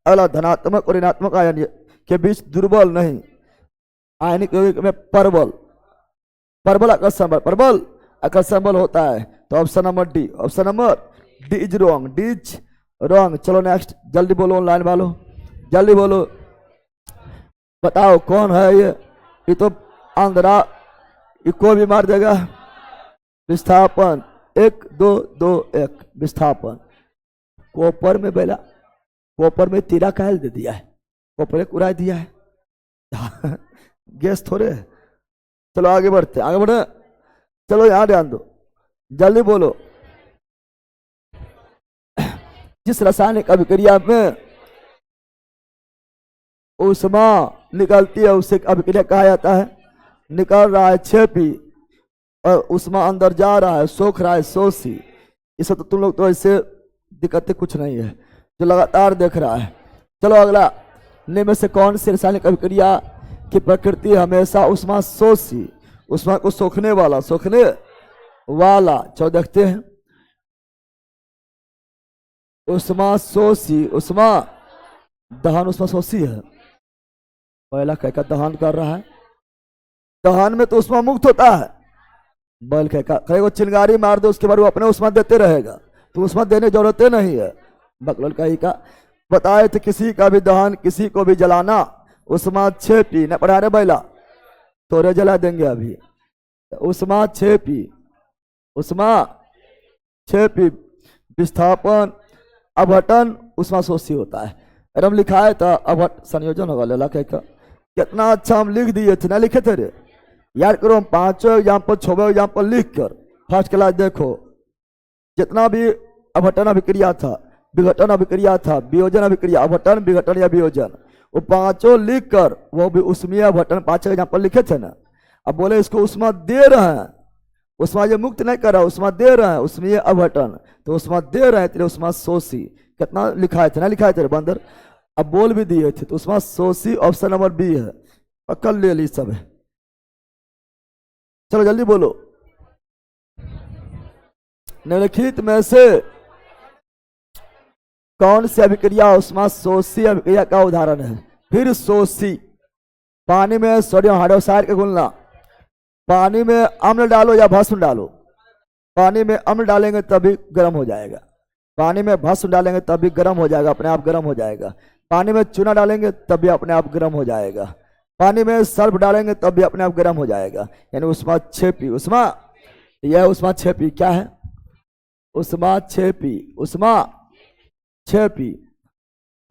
अगला, धनात्मक और ऋणात्मक आयन के बीच दुर्बल नहीं। आयनिक यौगिक में परबल, परबल आकर्षण बल, परबल आकर्षण बल होता है। तो option number D, option number D is wrong, D is wrong. चलो नेक्स्ट, जल्दी बोलो ऑनलाइन वालों, जल्दी बोलो, बताओ कौन है ये तो आंध्रा, कोई भी मार देगा। विस्थापन 1 2 2 1, विस्थापन कॉपर में बेला, कॉपर में तीरा कायल दे दिया है, कॉपर एक उड़ा दिया है गैस थोड़े। चलो आगे बढ़ते, आगे बढ़े, चलो यहां ध्यान दो, जल्दी बोलो। जिस रासायनिक अभिक्रिया में ऊष्मा निकलती है उसे अभिक्रिया कहा जाता है। निकल रहा है 6P और ऊष्मा अंदर जा रहा है, सोख रहा है 100C। इसे तो तुम लोग तो ऐसे दिक्कतें कुछ नहीं है, जो लगातार देख रहा है। चलो अगला, निम्न में से कौन सी रासायनिक अभिक्रिया की प्रकृति हमेशा ऊष्मा 100C, ऊष्मा को सोखने वाला, सोखने वाला। चलो देखते हैं, ऊष्मा 100C, ऊष्मा दहन, ऊष्मा 100C है। पहला कहका दहन कर रहा है, दहन में तो ऊष्मा मुक्त होता है। बल कहका कहेगा चिंगारी मार दो, उसके बाद वो अपने ऊष्मा देते रहेगा, तो ऊष्मा देने जरूरत नहीं है। बकलोल कही का बताए थे, किसी का भी दहन, किसी को भी जलाना, ऊष्मा 6P न पढ़ा रहे बैला, तोरे जला देंगे अभी। ऊष्मा 6P, ऊष्मा 6P। विस्थापन अपघटन ऊष्मा 100C होता है। अरे हम लिखा है था अपघट संयोजन होगा, लेला का कितना अच्छा हम लिख दिए थे ना, लिखे थे रे, याद करो। हम 5 एग्जाम्पल 6 एग्जाम्पल लिख कर फर्स्ट क्लास देखो, जितना भी अपघटन अभिक्रिया था, विघटन अभिक्रिया था, वियोजन अभिक्रिया, अपघटन विघटन या वियोजन, वो 5 लिख कर, वो भी उष्मीय अपघटन 5 एग्जाम्पल लिखे थे ना। अब बोले इसको उष्मा दे रहे हैं, उष्मा ये मुक्त नहीं कर रहा, उष्मा दे रहे हैं, उष्मीय अपघटन, तो उष्मा दे रहे हैं तेरे ऊष्मा 100C। कितना लिखा थे ना, लिखा है तेरे बंदर, अब बोल भी दिए थे, तो उष्मा 100C ऑप्शन नंबर बी है, पकड़ ले ली सब है। चलो जल्दी बोलो, निम्नलिखित में से कौन सी अभिक्रिया उष्मा 100C अभिक्रिया का उदाहरण है। फिर 100C, पानी में सोडियम हाइड्रोक्साइड का घुलना, पानी में अम्ल डालो या भस्म डालो, पानी में अम्ल डालेंगे तभी गर्म हो जाएगा, पानी में भस्म डालेंगे तभी गर्म हो जाएगा, अपने आप गर्म हो जाएगा। पानी में चूना डालेंगे तब भी अपने आप गर्म हो जाएगा, पानी में सर्फ डालेंगे तब भी अपने आप गर्म हो जाएगा। यानी ऊष्मा 6P, ऊष्मा यह ऊष्मा 6P क्या है, ऊष्मा 6P, ऊष्मा 6P।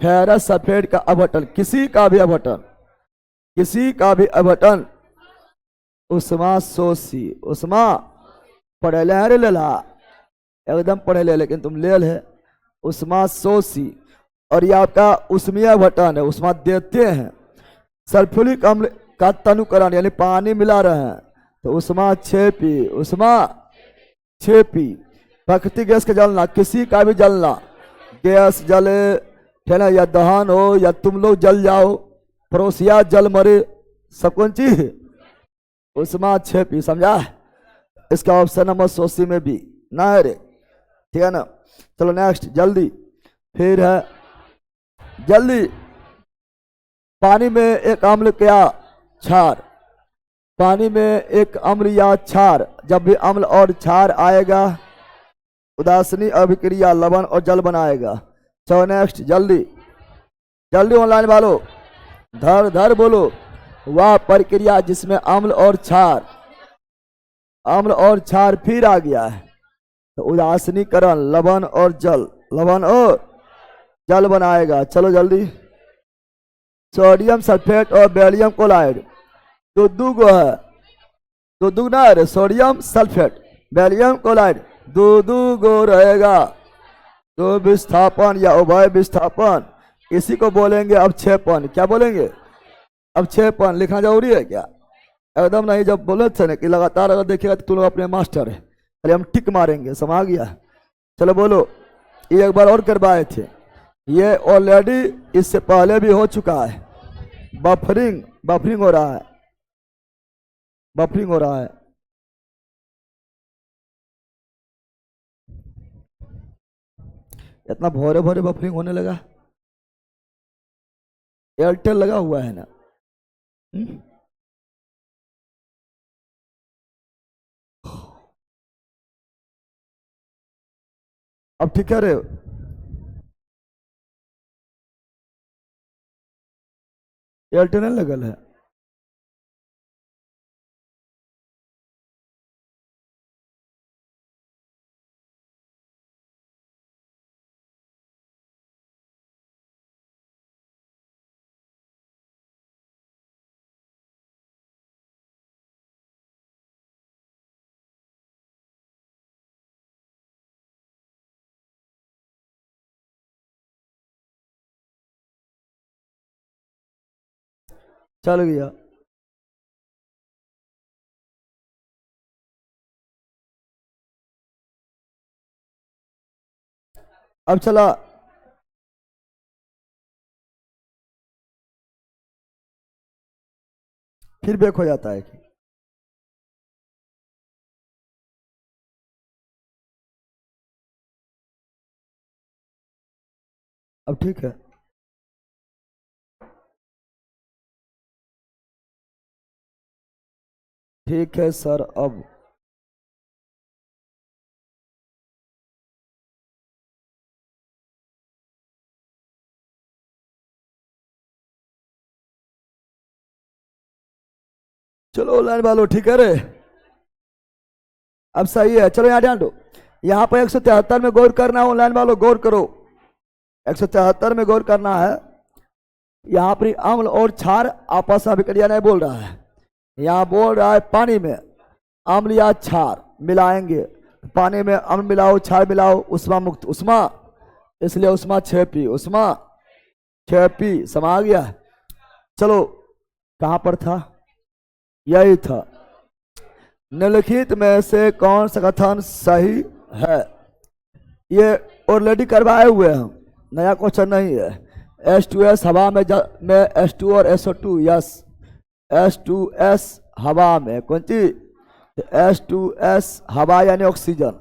फेरस सल्फेट का अपघटन, किसी का भी अपघटन, किसी का भी अघटन उष्मा शोषी। उष्मा पढ़े ले हैं रे लेला, एकदम पढ़े ले, लेकिन तुम लेल है उष्मा शोषी। और ये आपका उष्मीय घटन है, उष्मा देते हैं। सल्फ्यूरिक अम्ल का तनुकरण यानी पानी मिला रहे हैं तो उष्मा क्षेपी। उष्मा क्षेपी प्राकृतिक गैस का जलना, किसी का भी जलना, गैस जले है ना, या दहन हो या तुम लोग जल जाओ, पड़ोसिया जल मरे, सब कौन चीज उष्मा क्षेपी। समझा? इसका ऑप्शन नंबर 80 में भी ना है रे, ठीक है ना। चलो नेक्स्ट जल्दी, फिर है जल्दी। पानी में एक अम्ल क्या क्षार, पानी में एक अम्ल या क्षार, जब भी अम्ल और क्षार आएगा उदासीनी अभिक्रिया लवण और जल बनाएगा। चलो नेक्स्ट जल्दी जल्दी, ऑनलाइन वालों धर धर बोलो। वह प्रक्रिया जिसमें अम्ल और क्षार, अम्ल और क्षार फिर आ गया है तो उदासीनीकरण लवण और जल, लवण और जल बनाएगा। चलो जल्दी, सोडियम सल्फेट और बेरियम क्लोराइड दो गो है, दो ना है, सोडियम सल्फेट बेरियम क्लोराइड दो गो रहेगा। तो विस्थापन या उभय विस्थापन, इसी को बोलेंगे अवक्षेपण। क्या बोलेंगे? अवक्षेपण। लिखना जरूरी है क्या? एकदम नहीं। जब बोले थे ना कि लगातार अगर देखिएगा तो तुम लोग अपने मास्टर है, अरे हम टिक मारेंगे, समा गया। चलो बोलो, ये एक बार और करवाए थे, ये ऑलरेडी इससे पहले भी हो चुका है। बफरिंग, बफरिंग हो रहा है, बफरिंग हो रहा है। इतना भोरे भोरे बफरिंग होने लगा, एयरटेल लगा हुआ है ना। अब ठीक है रे, एयरटेल नहीं लगल है। चल गया। अब चला, फिर बैक हो जाता है कि अब ठीक है। ठीक है सर। अब चलो ऑनलाइन वालों, ठीक है रे, अब सही है। चलो यहाँ ध्यान दो, यहाँ पर 173 में गौर करना है। ऑनलाइन वालों गौर करो, 173 में गौर करना है। यहाँ पर अम्ल और क्षार आपस में अभिक्रिया नहीं बोल रहा है, यहाँ बोल रहा है पानी में अम्ल या क्षार मिलाएंगे। पानी में अम्ल मिलाओ क्षार मिलाओ, उष्मा मुक्त उष्मा, इसलिए उष्मा क्षेपी। उष्मा क्षेपी समा गया। चलो कहां पर था? यही था। निम्नलिखित में से कौन सा कथन सही है? ये ऑलरेडी करवाए हुए हैं, नया क्वेश्चन नहीं है। H2S हवा में H2 और SO2, यस H2S हवा में, कौन चीज? H2S हवा यानी ऑक्सीजन।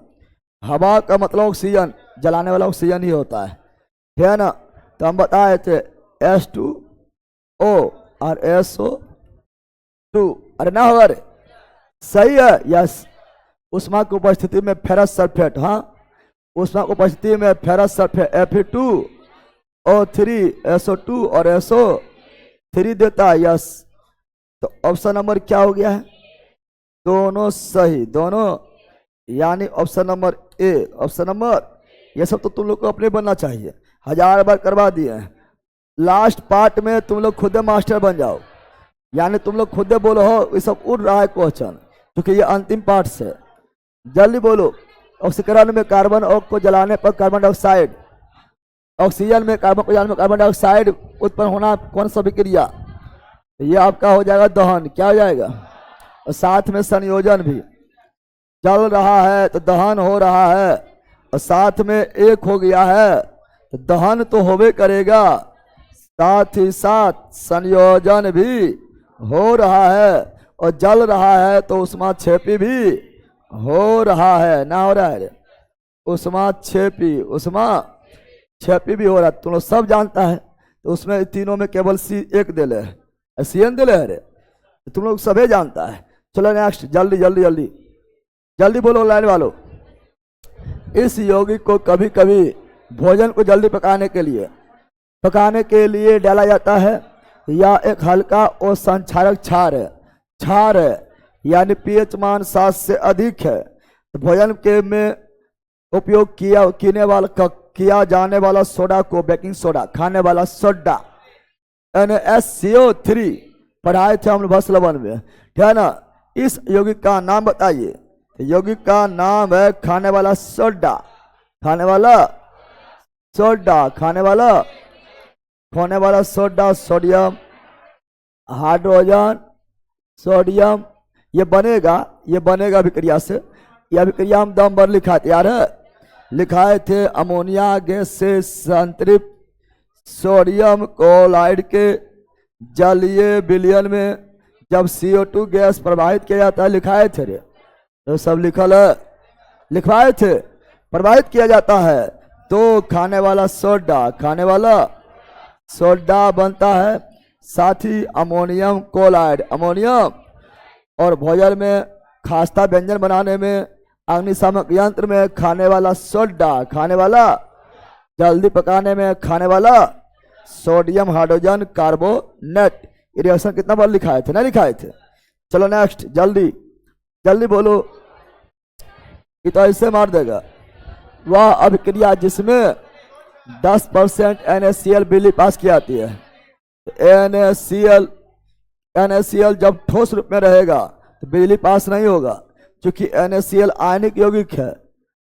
हवा का मतलब ऑक्सीजन, जलाने वाला ऑक्सीजन ही होता है ना। तो हम बताए थे H2O और SO2, अरे ना होगा रे, सही है, यस। उष्मा की उपस्थिति में फेरस सल्फेट, हाँ उष्मा की उपस्थिति में फेरस सल्फेट Fe2O3 SO2 और SO3 देता है, यस। तो ऑप्शन नंबर क्या हो गया है? दोनों सही, दोनों, यानी ऑप्शन नंबर ए। ऑप्शन नंबर, ये सब तो तुम लोग को अपने बनना चाहिए, 1000 बार करवा दिए हैं। लास्ट पार्ट में तुम लोग खुद मास्टर बन जाओ, यानी तुम लोग खुद बोलो हो, ये सब उड़ रहा है क्वेश्चन, क्योंकि ये अंतिम पार्ट से। जल्दी बोलो। ऑक्सीकरण में कार्बन को जलाने पर कार्बन डाइऑक्साइड, ऑक्सीजन में कार्बन को जलाने में कार्बन डाइऑक्साइड उत्पन्न होना कौन सा विक्रिया? ये आपका हो जाएगा दहन। क्या हो जाएगा? और साथ में संयोजन भी, जल रहा है तो दहन हो रहा है, और साथ में एक हो गया है तो दहन तो होवे करेगा, साथ ही साथ संयोजन भी हो रहा है, और जल रहा है तो ऊष्माक्षेपी भी हो रहा है। ना हो रहा है? ऊष्माक्षेपी, ऊष्माक्षेपी भी हो रहा है, तुम लोग सब जानता है। तो उसमें तीनों में केवल C1 दिले है, CN दिले है रे, तुम लोग सभी जानता है। चलो नेक्स्ट, जल्दी जल्दी जल्दी जल्दी बोलो लाइन वालों। इस यौगिक को कभी कभी भोजन को जल्दी पकाने के लिए डाला जाता है, या एक हल्का और संक्षारक क्षार है, यानी pH मान 7 से अधिक है। तो भोजन के में उपयोग किया जाने वाला सोडा को बेकिंग सोडा, खाने वाला सोडा NaSCO3 पढ़ाए थे हम लोग भस्ल वन में, ठीक है ना। इस यौगिक का नाम बताइए। यौगिक का नाम है खाने वाला सोडा, खाने वाला सोडा, सोडियम, हाइड्रोजन, सोडियम, ये बनेगा विक्रिया से। यह विक्रिया हम दम भर लिखाए थे अमोनिया गैस से संतृप्त सोडियम क्लोराइड के जलीय विलयन में जब CO2 गैस प्रवाहित किया जाता है, लिखाए थे रे, तो सब लिखल है, लिखवाए थे, प्रवाहित किया जाता है तो खाने वाला सोडा बनता है। साथ ही अमोनियम क्लोराइड, अमोनियम, और भोजन में खास्ता व्यंजन बनाने में, अग्निशामक यंत्र में खाने वाला सोडा, खाने वाला जल्दी पकाने में खाने वाला सोडियम हाइड्रोजन कार्बोनेट। रिएक्शन कितना बार लिखाए थे? नहीं लिखाए थे? चलो नेक्स्ट, जल्दी जल्दी बोलो। ये तो ऐसे मार देगा। वह अभिक्रिया जिसमें 10% NaCl बिजली पास की जाती है। NaCl जब ठोस रूप में रहेगा तो बिजली पास नहीं होगा, क्योंकि NaCl आयनिक यौगिक है।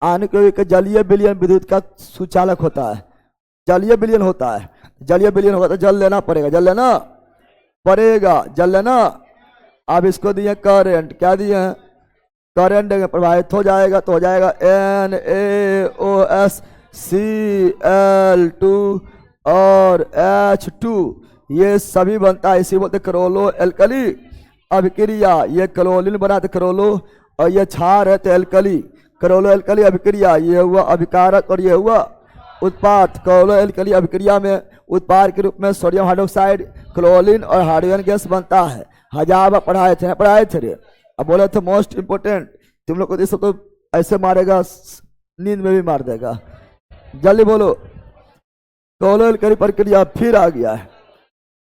आयनिक यौगिक जलीय विलयन विद्युत का सुचालक होता है, जलीय विलयन होता है। जलीय विलयन होगा तो जल लेना पड़ेगा। अब इसको दिए करंट, क्या दिए हैं? करंट प्रवाहित हो जाएगा तो हो जाएगा NaOH, Cl2 और H2, ये सभी बनता है, इसी बोलते क्लोरो एल्कली अभिक्रिया। ये क्लोरीन बना तो क्लोरो, और ये क्षार है तो एल्कली, क्लोरो एल्कली अभिक्रिया। ये हुआ अभिकारक और ये हुआ उत्पाद। क्लोरो एल्कली अभिक्रिया में उत्पाद के रूप में सोडियम हाइड्रोक्साइड, क्लोरीन और हाइड्रोजन गैस बनता है। हजार पढ़ाए थे रे। अब बोले थे मोस्ट इंपोर्टेंट, तुम लोग को ये सब तो ऐसे मारेगा, नींद में भी मार देगा। जल्दी बोलो। क्लोरो एल्कली प्रक्रिया फिर आ गया है,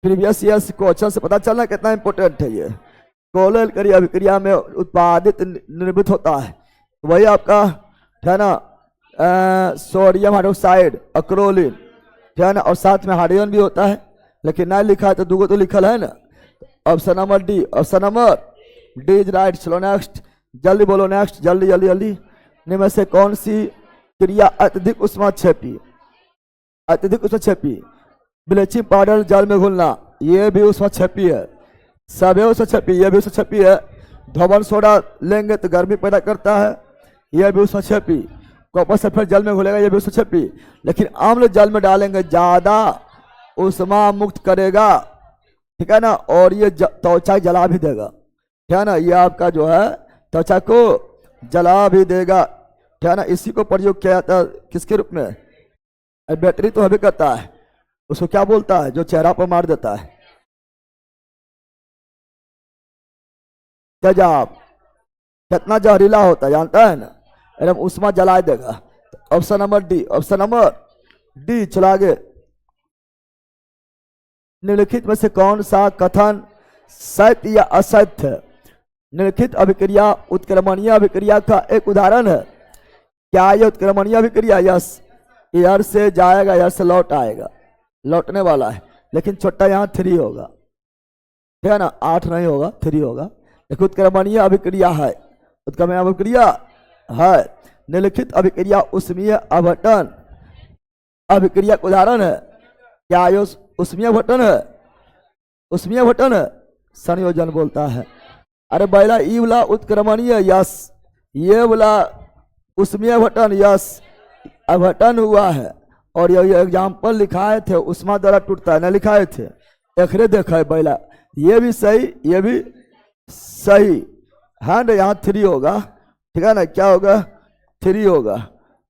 प्रीवियस ईयर्स क्वेश्चन से पता चलना कितना इंपॉर्टेंट है। ये क्लोरो एल्कली अभिक्रिया में उत्पादित निर्मित होता है, वही आपका है ना सोडियम हाइड्रोक्साइड और क्लोरीन, है ना, और साथ में हाइड्रोजन भी होता है, लेकिन ना लिखा है तो दूगो तो लिखल है ना। Option number D, option number D is right. चलो नेक्स्ट, जल्दी बोलो नेक्स्ट, जल्दी जल्दी जल्दी। इनमें से कौन सी क्रिया अत्यधिक ऊष्माक्षेपी? ब्लीचिंग पाउडर जल में घुलना, ये भी ऊष्माक्षेपी है। सभी ऊष्माक्षेपी, ये भी ऊष्माक्षेपी है। धोबन सोडा लेंगे तो गर्मी पैदा करता है, यह भी ऊष्माक्षेपी। कॉपर सल्फेट जल में घुलेगा, ये भी ऊष्माक्षेपी। लेकिन अम्ल जल में डालेंगे ज्यादा ऊष्मा मुक्त करेगा, ठीक है ना, और ये त्वचा जला भी देगा, ठीक है ना। ये आपका जो है त्वचा को जला भी देगा, ठीक है ना। इसी को प्रयोग किया जाता है किसके रूप में? बैटरी तो हमें करता है, उसको क्या बोलता है जो चेहरा पर मार देता है? तेजाब। कितना जहरीला होता है जानता है ना, एकदम उष्मा जला देगा। Option number D, option number D. चला आगे। निम्नलिखित में से कौन सा कथन सत्य या असत्य है? निम्नलिखित अभिक्रिया उत्क्रमणीय अभिक्रिया का एक उदाहरण है। क्या यह उत्क्रमणीय अभिक्रिया? यस, एयर से जाएगा, एयर से लौट आएगा, लौटने वाला है, लेकिन छोटा यहाँ 3 होगा। ठीक है ना, 8 नहीं होगा, 3 होगा। देखो उत्क्रमणीय अभिक्रिया है, उत्क्रमणीय अभिक्रिया है। निम्नलिखित अभिक्रिया उष्मीय अपघटन अभिक्रिया का उदाहरण है। क्या ये उष्मीय अपघटन है? उष्मीय अपघटन है, संयोजन बोलता है। अरे बैला ई वाला उत्क्रमणीय, यस। ये वाला उष्मीय अपघटन, यस, अपघटन हुआ है। और ये एग्जाम्पल लिखाए थे, उष्मा द्वारा टूटता है ना, लिखाए थे। एकरे देखा है बैला, ये भी सही, ये भी सही है ना। यहाँ 3 होगा, ठीक है ना, क्या होगा? 3 होगा,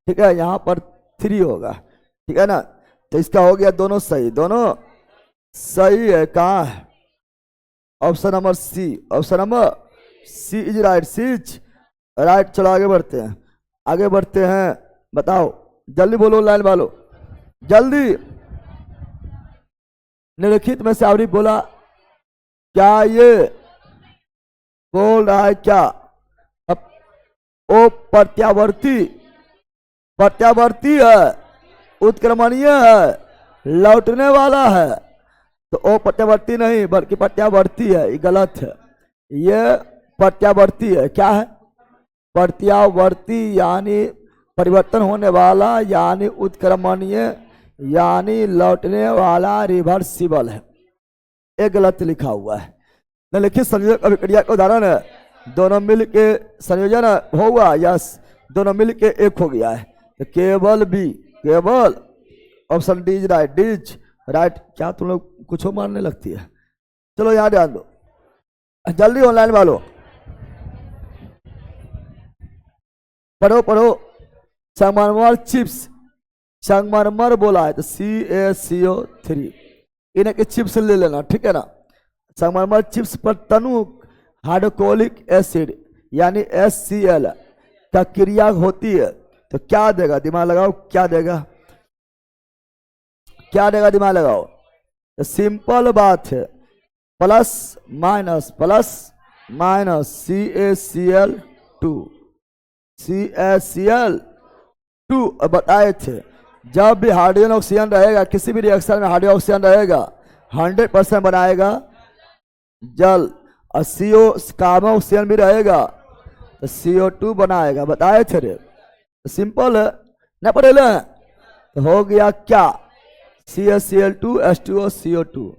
ठीक है, यहाँ पर 3 होगा, ठीक है ना। तो इसका हो गया दोनों सही, दोनों सही है। कहाँ है? Option number C, option number C is right, C is right. चलो आगे बढ़ते हैं, आगे बढ़ते हैं। बताओ, जल्दी बोलो लाइन वालों, जल्दी। निम्नलिखित में से आपने बोला, क्या ये बोल रहा है क्या अब ओ प्रत्यावर्ती, प्रत्यावर्ती है, उत्क्रमणीय है, लौटने वाला है? तो ओ प्रत्यावर्ती नहीं बल्कि प्रत्यावर्ती है, ये गलत है। ये प्रत्यावर्ती है। क्या है? प्रत्यावर्ती यानी परिवर्तन होने वाला, यानी उत्क्रमणीय, यानी लौटने वाला, रिवर्सिबल है। एक गलत लिखा हुआ है। निम्नलिखित संयोजक अभिक्रिया का उदाहरण है। दोनों मिल के संयोजन होगा, यस, दोनों मिल के एक हो गया है। तो केवल बी, केवल option D is right, D is right. क्या तुम लोग कुछ मारने लगती है? चलो यहाँ ध्यान दो, जल्दी ऑनलाइन वालों पढ़ो पढ़ो। संगमरमर चिप्स, संगमरमर बोला है तो CaCO3, इन्हें के चिप्स ले लेना, ठीक है ना। संगमरमर चिप्स पर तनु हाइड्रोक्लोरिक एसिड यानी HCl का क्रिया होती है तो क्या देगा? दिमाग लगाओ, क्या देगा? क्या देगा? दिमाग लगाओ। तो सिंपल बात है, प्लस माइनस CaCl2, CaCl2 बताए थे। जब भी हाइड्रोजन ऑक्सीजन रहेगा, किसी भी रिएक्शन में हाइड्रोजन ऑक्सीजन रहेगा, 100% बनाएगा जल। और CO कार्बन ऑक्सीजन भी रहेगा तो CO2 बनाएगा, बताए थे रे। सिंपल है ना, पढ़े ले। तो हो गया क्या? CaCl2 H2O CO2।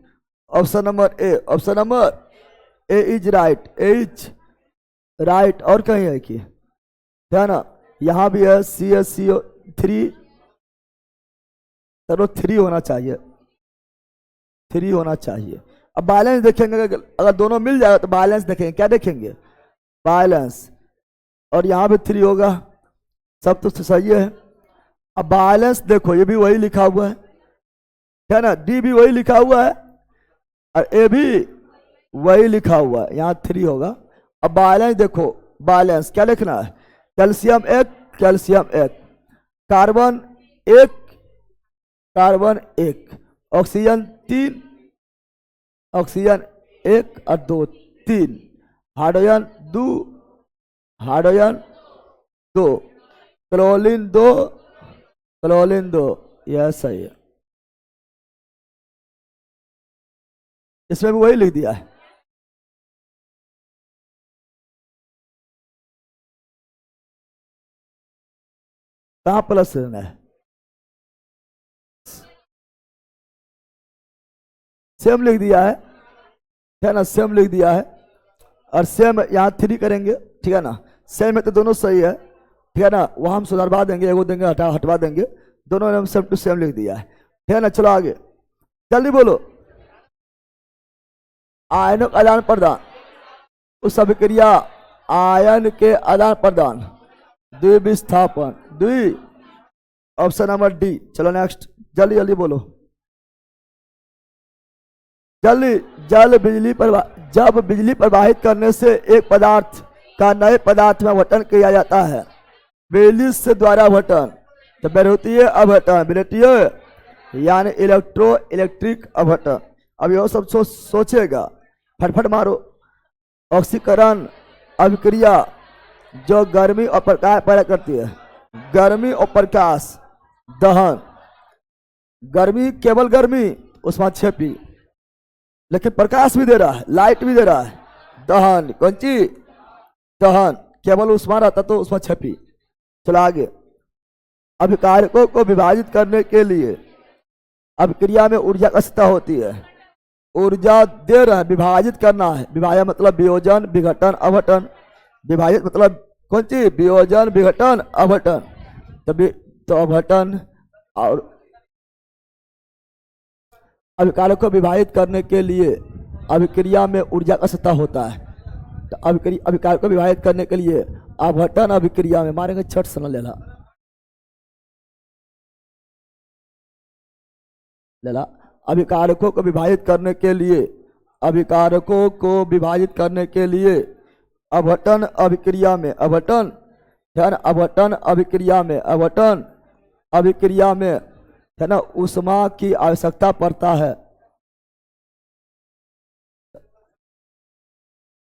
Option number A, option number A is right, A is right. और कहीं है कि है ना, यहां भी है CaCO3, चलो 3 होना चाहिए, 3 होना चाहिए। अब बैलेंस देखेंगे, अगर दोनों मिल जाएगा तो बैलेंस देखेंगे। क्या देखेंगे? बैलेंस। और यहाँ भी 3 होगा, सब तो सही है। अब बैलेंस देखो, ये भी वही लिखा हुआ है ना, डी भी वही लिखा हुआ है और ए भी वही लिखा हुआ है, यहाँ 3 होगा। अब बैलेंस देखो, बैलेंस क्या लिखना है? Calcium 1, calcium 1, carbon 1, carbon 1, oxygen 3, oxygen 1 और 2, 3, हाइड्रोजन 2, हाइड्रोजन 2, क्लोरीन 2, क्लोरीन 2, यह सही है। इसमें भी वही लिख दिया है। कहां प्लस है? सेम लिख दिया है ना, सेम लिख दिया है। और सेम यहाँ 3 करेंगे, ठीक है ना। सेम है तो दोनों सही है, ठीक है ना। वहां हम सुधारवा देंगे, एगो देंगे, हटवा देंगे। दोनों ने हम सेम टू सेम लिख दिया है, ठीक है ना। चलो आगे, जल्दी बोलो। आयनों का आदान प्रदान, उस अभिक्रिया आयन के आदान प्रदान, द्विविस्थापन, द्वि, ऑप्शन नंबर डी। चलो नेक्स्ट, जल्दी जल्दी बोलो, जल्दी। जब बिजली प्रवाहित करने से एक पदार्थ का नए पदार्थ में अपघटन किया जाता है, बिजली से द्वारा अपघटन, तो विद्युतीय अपघटन, विद्युतीय यानी इलेक्ट्रो इलेक्ट्रिक अपघटन। अब यह सब सोचेगा, फटफट मारो। ऑक्सीकरण अभिक्रिया जो गर्मी और प्रकाश पैदा करती है, गर्मी और प्रकाश दहन, गर्मी केवल गर्मी, उष्माक्षेपी, लेकिन प्रकाश भी दे रहा है, लाइट भी दे रहा है। दहन, कौन चीज? दहन। केवल उष्मा रहता तो उष्मा छपी। चलो आगे। अभिकारकों को विभाजित करने के लिए अभिक्रिया में ऊर्जा की आवश्यकता होती है। ऊर्जा दे रहा है, विभाजित करना है। विभाजन मतलब वियोजन, विघटन, अवघटन। विभाजित मतलब कौन चीज? वियोजन, विघटन, अवघटन। तो अवघटन और अभिकारक को विभाजित करने के लिए अभिक्रिया में ऊर्जा का आवश्यकता होता है। तो अभिकारक को विभाजित करने के लिए अवघटन अभिक्रिया में मारेंगे छठ सन लेला। अभिकारकों को विभाजित करने के लिए, अभिकारकों को विभाजित करने के लिए अवघटन अभिक्रिया में, अवघटन अवघटन अभिक्रिया में, अवघटन अभिक्रिया में है ना ऊष्मा की आवश्यकता पड़ता है।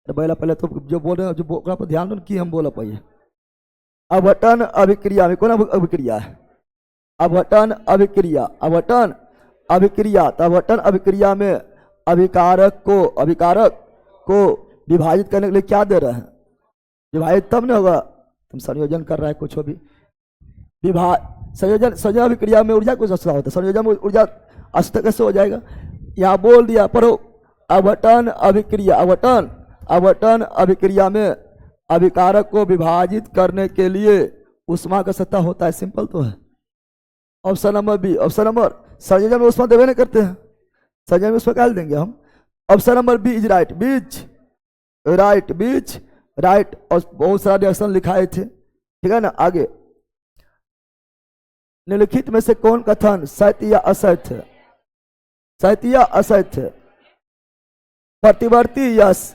पहले तो जो बोल रहे हैं जो बोल पर ध्यान दो कि हम बोला पाइए। अवघटन अभिक्रिया में कौन अभिक्रिया है? अवघटन अभिक्रिया, अवघटन अभिक्रिया। तो अवघटन अभिक्रिया में अभिकारक को विभाजित करने के लिए क्या दे रहे हैं? विभाजित तब नहीं होगा, तुम संयोजन कर रहा है कुछ भी। संयोजन अभिक्रिया में ऊर्जा कुछ असर होता है। संयोजन में ऊर्जा अस्तर कैसे हो जाएगा? यहाँ बोल दिया पढ़ो। अवघटन अभिक्रिया, अवघटन अभिक्रिया में अभिकारक को विभाजित करने के लिए उष्मा का सत्ता होता है। सिंपल तो है। Option number B. Option number संयोजन में उष्मा देवे नहीं करते हैं, संयोजन में उष्मा क्या देंगे हम? Option number B is right. B's right, B's right. और बहुत सारे रिएक्शन लिखाए थे, ठीक है ना। आगे, निम्नलिखित में से कौन कथन सत्य या असत्य है? सत्य या असत्य है? प्रतिवर्ती यस,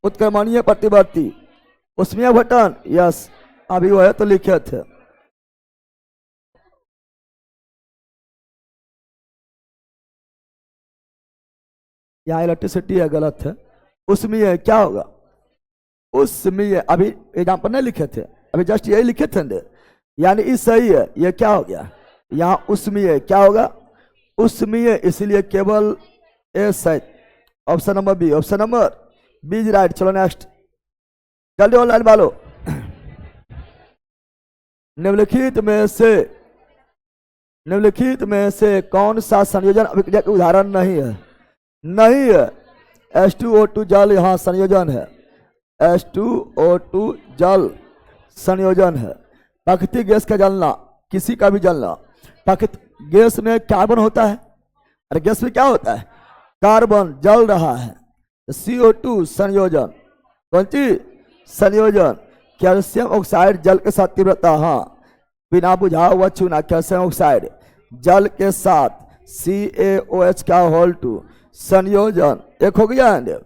उत्क्रमणीय प्रतिवर्ती, उसमें अवघटन यस। अभी वो है तो लिखे थे। यहाँ इलेक्ट्रिसिटी है, गलत है। उसमें है, क्या होगा? उसमें अभी एग्जाम्पल नहीं लिखे थे, अभी जस्ट यही लिखे थे, यानी इस सही है। ये क्या हो गया? यहाँ उसमें है, क्या होगा? उसमें, इसलिए केवल ए सही। Option number B. Option number B is right. चलो नेक्स्ट, जल्दी ऑनलाइन वालों। निम्नलिखित में से कौन सा संयोजन अभिक्रिया के उदाहरण नहीं है? नहीं है। H2O2 जल यहाँ संयोजन है। H2O2 जल संयोजन है। प्राकृतिक गैस का जलना, किसी का भी जलना। प्राकृतिक गैस में कार्बन होता है, अरे गैस में क्या होता है? कार्बन जल रहा है। CO2 संयोजन, कौन चीज? संयोजन। कैल्शियम ऑक्साइड जल के साथ तीव्रता, हाँ बिना बुझा हुआ चूना कैल्शियम ऑक्साइड जल के साथ CaOH का होल 2 संयोजन। एक हो गया।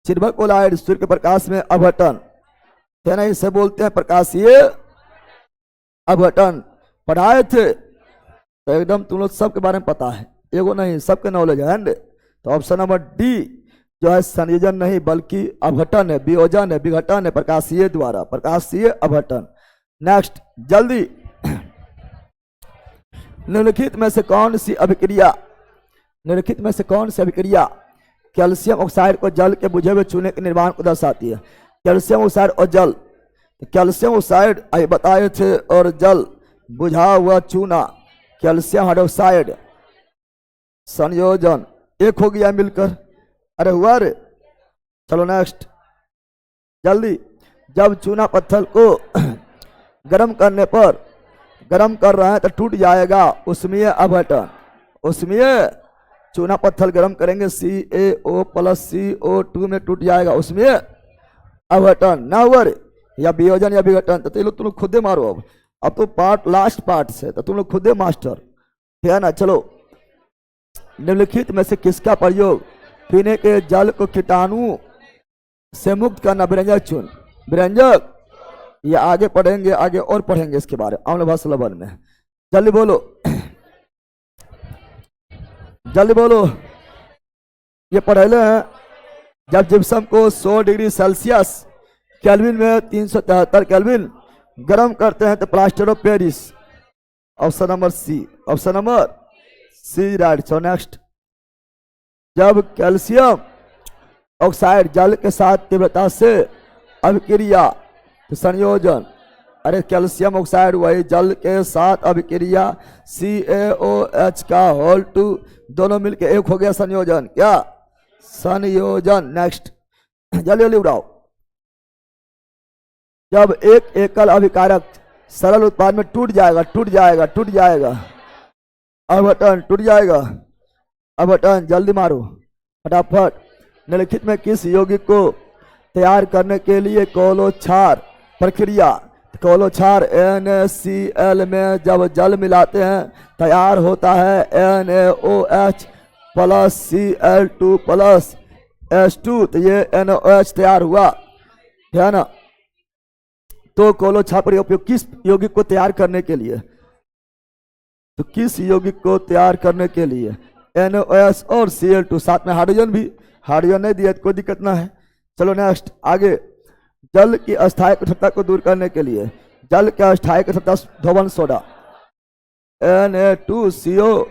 सिल्वर कोलाइड सूर्य के प्रकाश में अवघटन है ना, इसे बोलते हैं प्रकाशीय अवघटन। पढ़ाए थे तो एकदम तुम लोग सबके बारे में पता है, एगो नहीं सबके नॉलेज है। तो ऑप्शन नंबर डी जो है संयोजन नहीं बल्कि अवघटन है, वियोजन है, विघटन है, प्रकाशीय द्वारा, प्रकाशीय अवघटन। नेक्स्ट जल्दी। निम्नलिखित में से कौन सी अभिक्रिया, निम्नलिखित में से कौन सी अभिक्रिया कैल्शियम ऑक्साइड को जल के बुझे हुए चूने के निर्माण को दर्शाती है? कैल्शियम ऑक्साइड और जल। कैल्शियम ऑक्साइड अभी बताए थे, और जल बुझा हुआ चूना कैल्शियम हाइड्रोक्साइड संयोजन। एक हो गया मिलकर, अरे हुआ रे। चलो नेक्स्ट जल्दी। जब चूना पत्थर को गर्म करने पर, गर्म कर रहे हैं तो टूट जाएगा, उसमें अवघटन। उसमें चूना पत्थर गर्म करेंगे CaO + CO2 में टूट जाएगा, उसमें अवघटन। ना हुआ रे, या वियोजन या विघटन। तो तुम लोग खुदे मारो। अब तो पार्ट लास्ट पार्ट से, तो तुम लोग खुदे मास्टर, ठीक है ना। चलो, निम्नलिखित में से किसका प्रयोग पीने के जल को कीटाणु से मुक्त करना? व्यंजक चुन, व्यंजक। ये आगे पढ़ेंगे, आगे और पढ़ेंगे इसके बारे में आम्ल भाषा लवन में। जल्दी बोलो, जल्दी बोलो। ये पढ़ेले हैं जब जिप्सम को 100 डिग्री सेल्सियस केल्विन में 373 केल्विन गर्म करते हैं तो plaster of Paris. Option number C. Option number C right. So next जब कैल्शियम ऑक्साइड जल के साथ तीव्रता से अभिक्रिया तो संयोजन, अरे कैल्शियम ऑक्साइड वही जल के साथ अभिक्रिया CaOH का होल टू दोनों मिलके एक हो गया संयोजन, क्या संयोजन। नेक्स्ट जल्दी जल्दी उड़ाओ। जब एक एकल अभिकारक सरल उत्पाद में टूट जाएगा अपघटन, टूट जाएगा अपघटन, जल्दी मारो फटाफट। निम्नलिखित में किस यौगिक को तैयार करने के लिए कोलोछार प्रक्रिया, कोलोछार NaCl में जब जल मिलाते हैं तैयार होता है NaOH plus Cl2 plus H2, तो ये NaOH तैयार हुआ, है ना। तो कोलोछार पर उपयोग किस यौगिक को तैयार करने के लिए, तो किस यौगिक को तैयार करने के लिए NaOH और Cl2, साथ में हाइड्रोजन भी, हाइड्रोजन नहीं दिया तो कोई दिक्कत ना है। चलो नेक्स्ट आगे। जल की अस्थायी कठोरता को दूर करने के लिए जल की अस्थायी कठोरता धोवन सोडा Na2CO,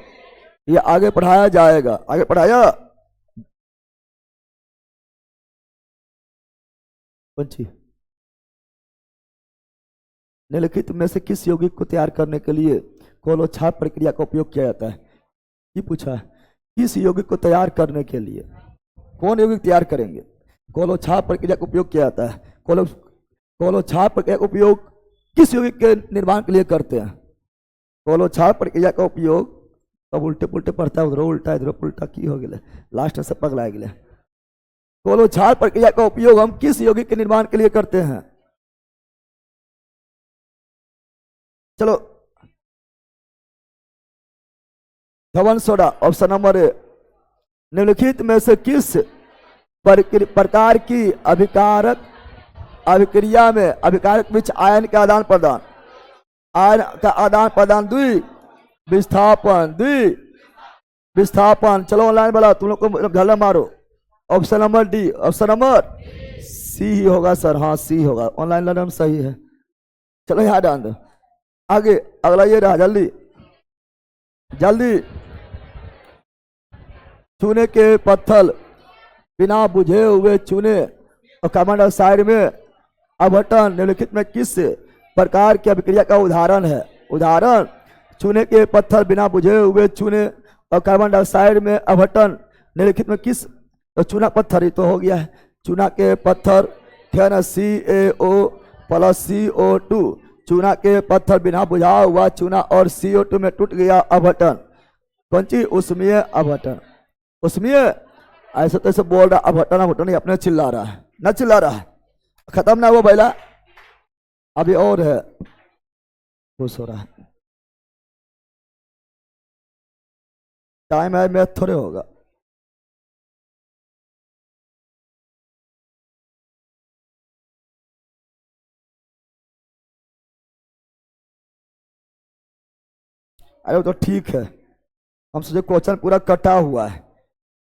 ये आगे पढ़ाया जाएगा, आगे पढ़ाया पंची। निम्नलिखित में से किस यौगिक को तैयार करने के लिए कोलोछार प्रक्रिया का उपयोग किया जाता है, ये पूछा है। किस यौगिक को तैयार करने के लिए, कौन यौगिक तैयार करेंगे, कोलोछार प्रक्रिया का उपयोग किया जाता है। कोलोछार प्रक्रिया का उपयोग किस यौगिक के निर्माण के लिए करते हैं। कोलोछार प्रक्रिया का उपयोग, अब उल्टे पुल्टे पढ़ता है, उधर उल्टा इधर उल्टा की हो गए, लास्ट में से पगला गए। कोलोछार प्रक्रिया का उपयोग हम किस यौगिक के निर्माण के लिए करते हैं। चलो धवन सोडा, ऑप्शन नंबर ए। निम्नलिखित में से किस प्रकार की अभिक्रिया में अभिकारक बीच आयन का आदान प्रदान, आयन का आदान प्रदान विस्थापन। चलो ऑनलाइन वाला तुम लोग को झल्ला मारो। Option number D, option number C ही होगा सर, हाँ सी होगा, ऑनलाइन लर्नर सही है। चलो यहाँ डाल दो आगे, अगला ये रहा, जल्दी जल्दी। चूने के पत्थर बिना बुझे हुए चूने और कार्बन डाइऑक्साइड में अपघटन निम्नलिखित में किस प्रकार की अभिक्रिया का उदाहरण है। उदाहरण, चूने के पत्थर बिना बुझे हुए चूने और कार्बन डाइऑक्साइड में अपघटन निम्नलिखित में किस, तो चूना पत्थर ही तो हो गया है, चूना के पत्थर, CaO प्लस CO2, चूना के पत्थर बिना बुझा हुआ चूना और CO2 में टूट गया अपघटन, कौन सी उष्मीय अपघटन। उष्मीय ऐसे तैसे बोल रहा, अपघटन अपने चिल्ला रहा है, न चिल्ला रहा है, खत्म ना वो बैला, अभी और है, खुश हो रहा है, टाइम है, मैथ थोड़े होगा। अरे वो तो ठीक है, हम सोचे क्वेश्चन पूरा कटा हुआ है,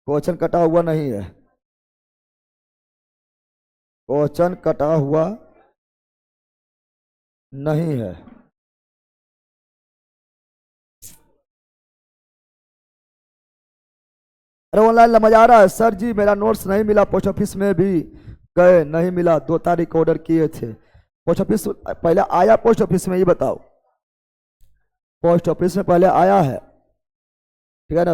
क्वेश्चन कटा हुआ नहीं है, क्वेश्चन कटा हुआ नहीं है। अरे ऑनलाइन मजा आ रहा है सर जी, मेरा नोट्स नहीं मिला, पोस्ट ऑफिस में भी गए नहीं मिला, 2 तारीख ऑर्डर किए थे, पोस्ट ऑफिस पहले आया, पोस्ट ऑफिस में ये बताओ, पोस्ट ऑफिस में पहले आया है, ठीक है ना।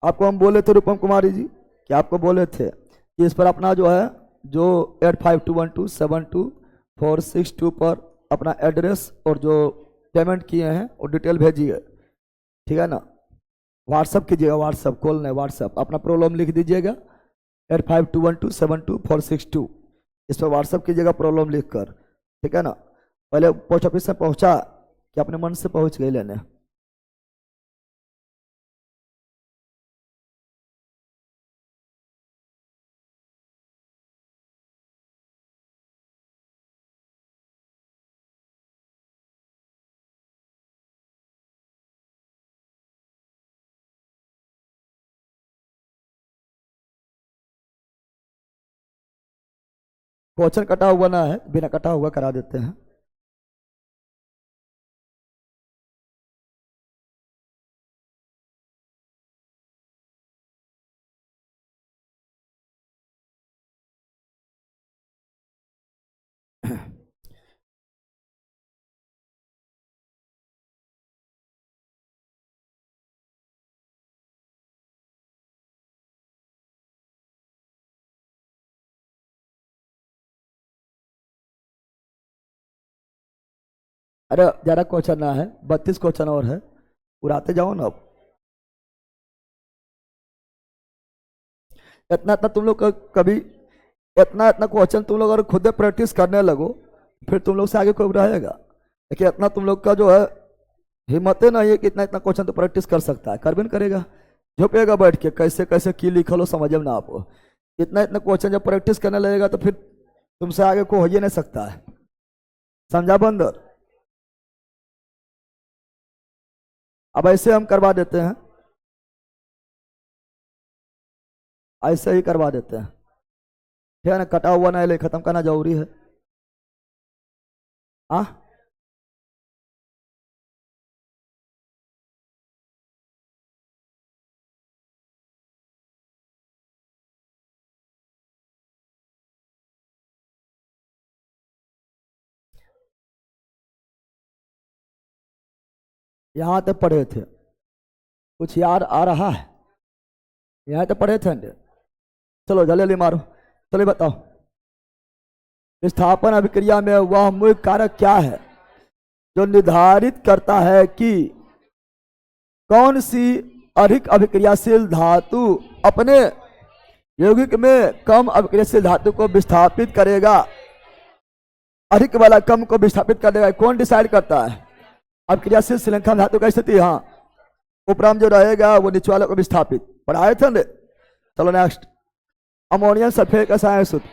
आपको हम बोले थे रूपम कुमारी जी कि आपको बोले थे कि इस पर अपना जो है, जो 8521272462 पर अपना एड्रेस और जो पेमेंट किए हैं वो डिटेल भेजिए, ठीक है ना। व्हाट्सअप कीजिएगा, व्हाट्सअप कॉल नहीं, व्हाट्सअप अपना प्रॉब्लम लिख दीजिएगा 8521272462, इस पर व्हाट्सअप कीजिएगा प्रॉब्लम लिख कर, ठीक है ना। पहले पोस्ट ऑफिस से पहुंचा कि अपने मन से पहुंच गए लेने। क्वेश्चन कटा हुआ ना है, बिना कटा हुआ करा देते हैं। अरे ज्यादा क्वेश्चन ना है, 32 क्वेश्चन और है, उड़ाते जाओ ना। अब इतना इतना तुम लोग कभी इतना इतना क्वेश्चन तुम लोग अगर खुद प्रैक्टिस करने लगो फिर तुम लोग से आगे कोई रहेगा। देखिए इतना तुम लोग का जो है हिम्मत नहीं है कि इतना इतना क्वेश्चन तो प्रैक्टिस कर सकता है, कर भी नहीं करेगा, झुकेगा बैठ के कैसे कैसे की लिखल हो समझ में ना आपको। इतना इतना क्वेश्चन जब प्रैक्टिस करने लगेगा तो फिर तुमसे आगे को हो ही नहीं सकता है, समझा बंदर। अब ऐसे हम करवा देते हैं, ऐसे ही करवा देते हैं, ठीक है ना, कटा हुआ ना ले खत्म करना जरूरी है। हाँ यहाँ तक पढ़े थे, कुछ याद आ रहा है, यहाँ तक पढ़े थे। चलो जल्दी मारो, चलो बताओ विस्थापन अभिक्रिया में वह मुख्य कारक क्या है जो निर्धारित करता है कि कौन सी अधिक अभिक्रियाशील धातु अपने यौगिक में कम अभिक्रियाशील धातु को विस्थापित करेगा, अधिक वाला कम को विस्थापित कर देगा। कौन डिसाइड करता है? अभिक्रियाशील श्रृंखला धातु का स्थिति, हाँ उपराम जो रहेगा वो नीचे वाले को विस्थापित पढ़ाए थे ना। चलो नेक्स्ट, अमोनियम सल्फेट का रसायनिक सूत्र,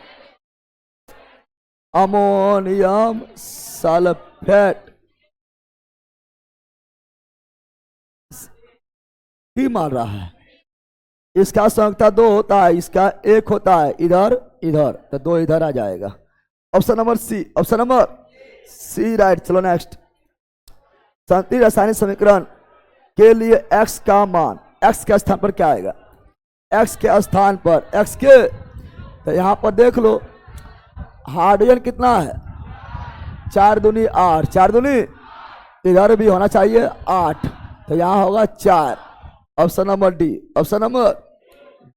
अमोनियम सल्फेट ही मान रहा है, इसका संयुक्ता 2 होता है, इसका 1 होता है, इधर इधर तो 2 इधर आ जाएगा। Option number C, option number C right. चलो नेक्स्ट, संतुलित रासायनिक समीकरण के लिए x का मान, x के स्थान पर क्या आएगा? x के स्थान पर x के, तो यहां पर देख लो हाइड्रोजन कितना है, 4 दूनी 8, 4 दूनी इधर भी होना चाहिए 8, तो यहां होगा 4। Option number D, option number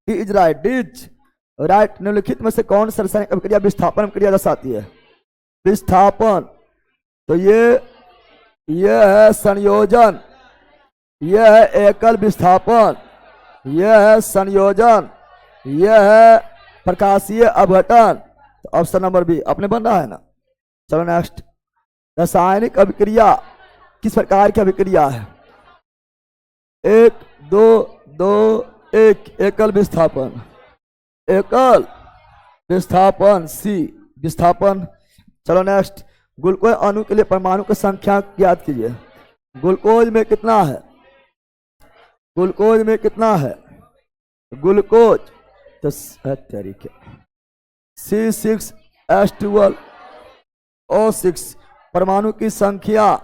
D is right, D is right. निम्नलिखित में से कौन सी रासायनिक अभिक्रिया विस्थापन अभिक्रिया दर्शाती है? विस्थापन, तो ये है संयोजन, यह है एकल विस्थापन, यह है संयोजन, यह है प्रकाशीय अपघटन। तो ऑप्शन नंबर बी अपने बन रहा है ना। चलो नेक्स्ट, रासायनिक अभिक्रिया किस प्रकार की अभिक्रिया है? 1 2 2 1 एकल विस्थापन, एकल विस्थापन, सी विस्थापन। चलो नेक्स्ट, ग्लूकोज अणु के लिए परमाणु की संख्या ज्ञात कीजिए। ग्लूकोज में कितना है? ग्लूकोज में कितना है? ग्लूकोज तो तरीके C6H12O6, परमाणु की संख्या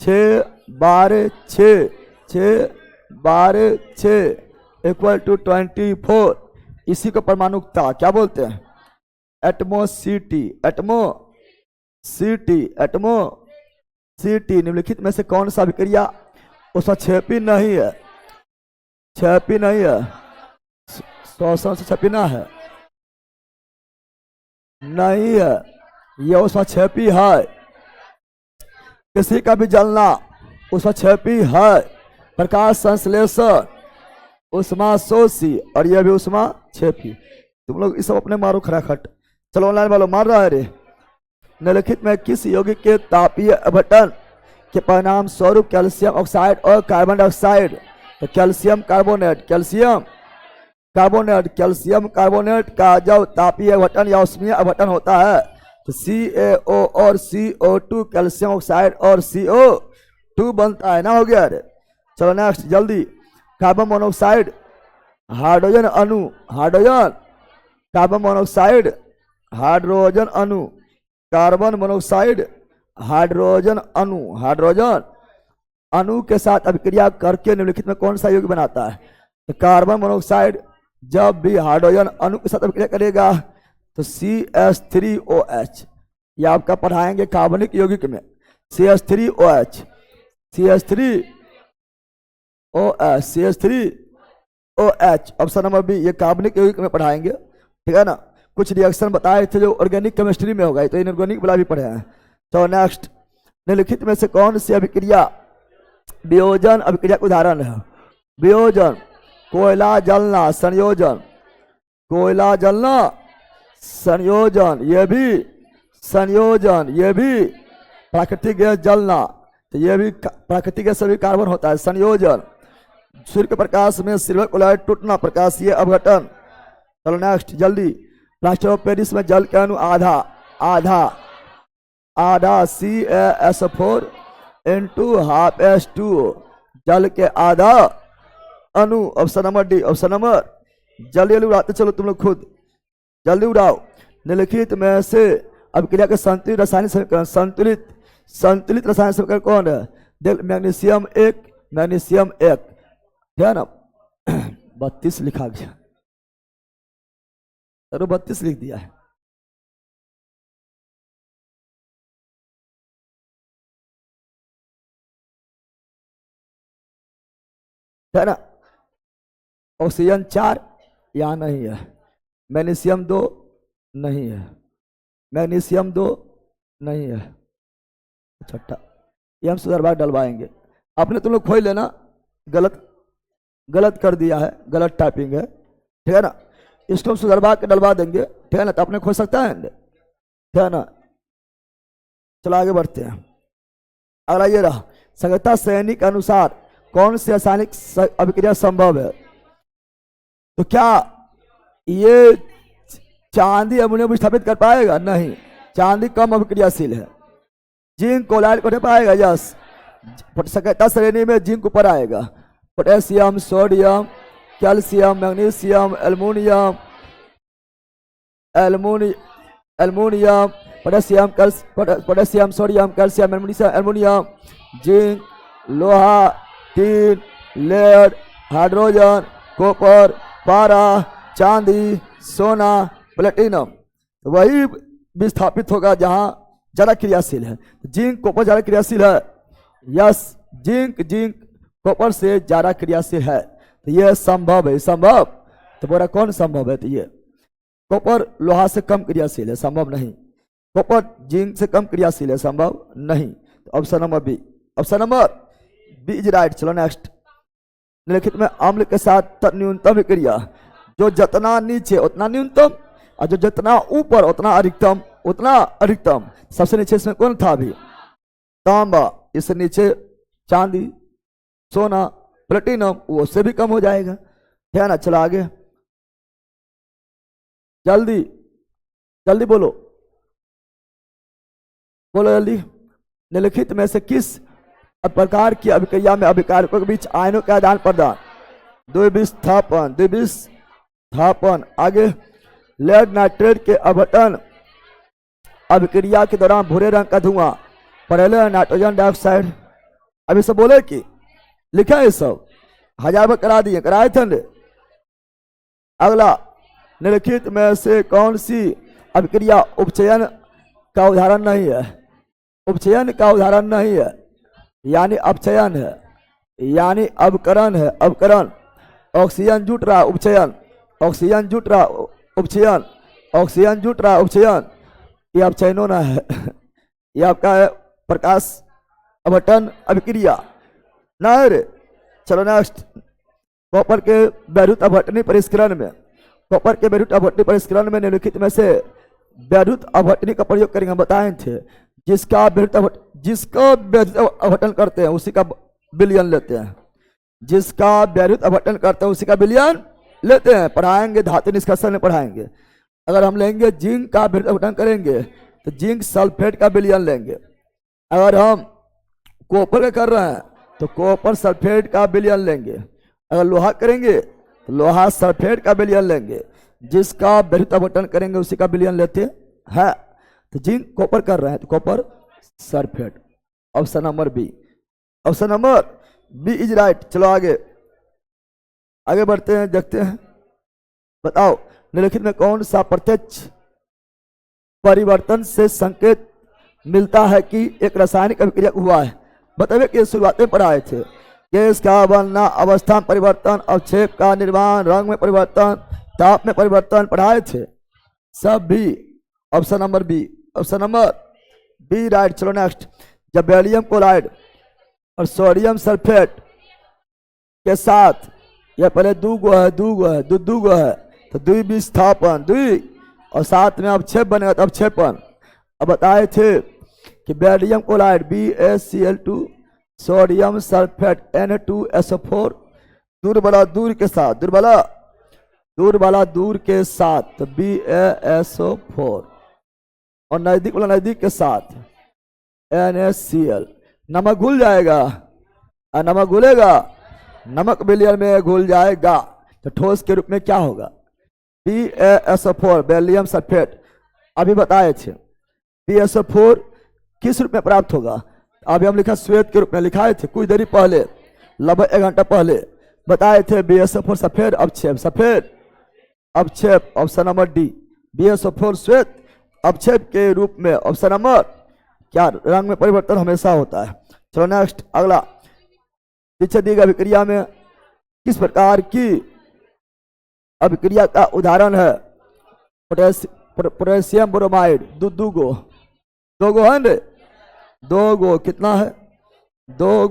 6 12 6 6 12 6 इक्वल टू 24। इसी को परमाणुकता क्या बोलते हैं? एटमोसिटी, एटमोसिटी, एटमोसिटी। निम्नलिखित में से कौन सा अभिक्रिया उसका छेपी नहीं है? छेपी नहीं है, श्वसन से छपीना है नहीं है, यह उसका छेपी है। किसी का भी जलना उसका छेपी है। प्रकाश संश्लेषण, उष्माशोषी, और यह भी उष्मा छेपी। तुम लोग इस सब अपने मारो खराखट। चलो ऑनलाइन वालों मार रहा है रे। निम्नलिखित में किस यौगिक के तापीय अपघटन के परिणाम स्वरूप कैल्शियम ऑक्साइड और कार्बन डाइऑक्साइड, तो calcium carbonate, calcium carbonate, calcium carbonate का जब तापीय अपघटन या उष्मीय अपघटन होता है तो CaO और CO2 कैल्शियम ऑक्साइड और CO2 बनता है ना। हो गया रे। चलो नेक्स्ट जल्दी, कार्बन मोनोऑक्साइड हाइड्रोजन अणु, हाइड्रोजन कार्बन मोनोऑक्साइड हाइड्रोजन अणु, कार्बन मोनोऑक्साइड हाइड्रोजन अणु, हाइड्रोजन अणु के साथ अभिक्रिया करके निम्नलिखित में कौन सा यौगिक बनाता है? तो कार्बन मोनोऑक्साइड जब भी हाइड्रोजन अणु के साथ अभिक्रिया करेगा तो CH3OH, ये आपका पढ़ाएंगे कार्बनिक यौगिक में, CH3OH, CH3OH, CH3OH। Option number B, ये कार्बनिक यौगिक में पढ़ाएंगे, ठीक है ना। कुछ रिएक्शन बताए थे जो ऑर्गेनिक केमिस्ट्री में होगा, तो इनऑर्गेनिक वाला भी पढ़े हैं। तो नेक्स्ट, निम्नलिखित में से कौन सी अभिक्रिया वियोजन अभिक्रिया का उदाहरण है? वियोजन कोयला जलना, संयोजन कोयला जलना, संयोजन ये भी संयोजन, ये भी प्राकृतिक गैस जलना, तो ये भी प्राकृतिक गैस सभी कार्बन होता है। संयोजन सूर्य के प्रकाश में सिल्वर क्लोराइड टूटना, प्रकाशीय अपघटन। चलो नेक्स्ट जल्दी। प्लास्टर ऑफ पेरिस में जल के अणु आधा आधा आधा CaSO4 इंटू हाफ H2, जल के आधा अणु। Option number D. Option number जल्दी जल्दी उड़ाते चलो तुम लोग खुद, जल्दी उड़ाओ। निम्नलिखित में से अभिक्रिया के संतुलित रासायनिक समीकरण, संतुलित रासायनिक समीकरण कौन है? देख मैग्नीशियम 1 मैग्नीशियम 1, है ना 32 लिखा गया, चलो 32 लिख दिया है ना। ऑक्सीजन 4 यहाँ नहीं है, मैग्नीशियम 2 नहीं है, मैग्नीशियम 2 नहीं है, छठा ये हम सुधार डलवाएंगे। आपने तुम लोग खोई लेना, गलत कर दिया है, गलत टाइपिंग है, ठीक है ना। इसको हम सुधरवा के डलवा देंगे, ठीक है ना, तो अपने खोज सकता है, ठीक है ना। चलो आगे बढ़ते हैं। अगला ये रहा, संगतता श्रेणी के अनुसार कौन सी रासायनिक अभिक्रिया संभव है? तो क्या ये चांदी अमोनियम विस्थापित कर पाएगा? नहीं, चांदी कम अभिक्रियाशील है। जिंक क्लोराइड को नहीं पाएगा? यस, संगतता श्रेणी में जिंक ऊपर आएगा। Potassium, sodium, calcium, magnesium, aluminium, potassium, sodium, calcium, aluminium, zinc, लोहा, टीन, लेड, हाइड्रोजन, कॉपर, पारा, चांदी, सोना, प्लेटिनम, वही विस्थापित होगा जहां ज्यादा क्रियाशील है। जिंक कॉपर ज्यादा क्रियाशील है, यस, जिंक कॉपर से ज्यादा क्रियाशील है, तो यह संभव है। संभव तो बोला कौन संभव है? तो ये कॉपर लोहा से कम क्रियाशील है, संभव नहीं। कॉपर जिंक से कम क्रियाशील है, संभव नहीं। तो option number B. Option number B is right. चलो नेक्स्ट। निम्नलिखित में अम्ल के साथ न्यूनतम क्रिया, जो जितना नीचे उतना न्यूनतम और जो जितना ऊपर उतना अधिकतम। सबसे नीचे इसमें कौन था? अभी तांबा, इससे नीचे चांदी, सोना, प्लेटिनम, वो से भी कम हो जाएगा, है ना। चलो आगे, जल्दी जल्दी बोलो जल्दी। निम्नलिखित में से किस प्रकार की अभिक्रिया में अभिकारकों के बीच आयनों का आदान प्रदान? द्विविस्थापन। आगे, लेड नाइट्रेट के अपघटन अभिक्रिया के दौरान भूरे रंग का धुआं, पहले नाइट्रोजन डाइऑक्साइड। अभी सब बोले कि लिखा है, सब 1000 बार करा दिए, कराए थे। अगला, निम्नलिखित में से कौन सी अभिक्रिया उपचयन का उदाहरण नहीं है? उपचयन का उदाहरण नहीं है, यानी अपचयन है, यानी अवकरण है। अवकरण, ऑक्सीजन जुट रहा उपचयन, ऑक्सीजन जुट रहा उपचयन, ऑक्सीजन जुट रहा उपचयन, ये अपचयन होना है। ये आपका है प्रकाश अपघटन अभिक्रिया ना रे। चलो नेक्स्ट। कॉपर के वैद्युत अपघटनी परिष्करण में, कॉपर के वैद्युत अपघटनी परिष्करण में निम्नलिखित में से वैद्युत अपघटनी का प्रयोग करेंगे, हम बताए थे। जिसका वैद्युत अपघटन करते हैं उसी का विलयन लेते हैं, जिसका वैद्युत अपघटन करते हैं उसी का विलयन लेते हैं। पढ़ाएंगे, धातु निष्कर्षण में पढ़ाएंगे। अगर हम लेंगे जिंक का वैद्युत अपघटन करेंगे तो जिंक सल्फेट का विलयन लेंगे। अगर हम कॉपर का कर रहे हैं तो कॉपर सल्फेट का विलयन लेंगे। अगर लोहा करेंगे तो लोहा सल्फेट का विलयन लेंगे। जिसका वैद्युत अपघटन करेंगे उसी का विलयन लेते हैं। तो जिंक कॉपर कर रहे हैं तो copper sulphate. Option number B. Option number B is right. चलो आगे आगे बढ़ते हैं, देखते हैं। बताओ निम्नलिखित में कौन सा प्रत्यक्ष परिवर्तन से संकेत मिलता है कि एक रासायनिक अभिक्रिया हुआ है? बताइए कि शुरुआत में पढ़ाए थे। गैस का बनना, अवस्था में परिवर्तन, अवक्षेप का निर्माण, रंग में परिवर्तन, ताप में परिवर्तन पढ़ाए थे सब भी। Option number B. Option number B right. चलो नेक्स्ट। जब बेरियम क्लोराइड और सोडियम सल्फेट के साथ, यह पहले दूगो है दूगो है तो द्विविस्थापन द्वि और साथ में अवक्षेप बनेगा तो अवक्षेपन। अब बताए थे कि barium chloride BaCl2 sodium sulphate Na2SO4 दूर वाला दूर के साथ तो BaSO4 और नजदीक वाला नजदीक के साथ NaCl। नमक घुल जाएगा और नमक घुलेगा, नमक विलयन में घुल जाएगा तो ठोस के रूप में क्या होगा? BaSO4 barium sulphate. अभी बताए थे BaSO4 किस रूप में प्राप्त होगा? अभी हम लिखा श्वेत के रूप में लिखाए थे कुछ देरी पहले, लगभग 1 घंटा पहले बताए थे। BaSO4 सफेद अवक्षेप ऑप्शन नंबर डी। BaSO4 श्वेत अवक्षेप के रूप में ऑप्शन नंबर क्या? रंग में परिवर्तन हमेशा होता है। चलो नेक्स्ट अगला, पीछे दी गई अभिक्रिया में किस प्रकार की अभिक्रिया का उदाहरण है? पोटेशियम ब्रोमाइड दूगो है न, दो कितना है? दो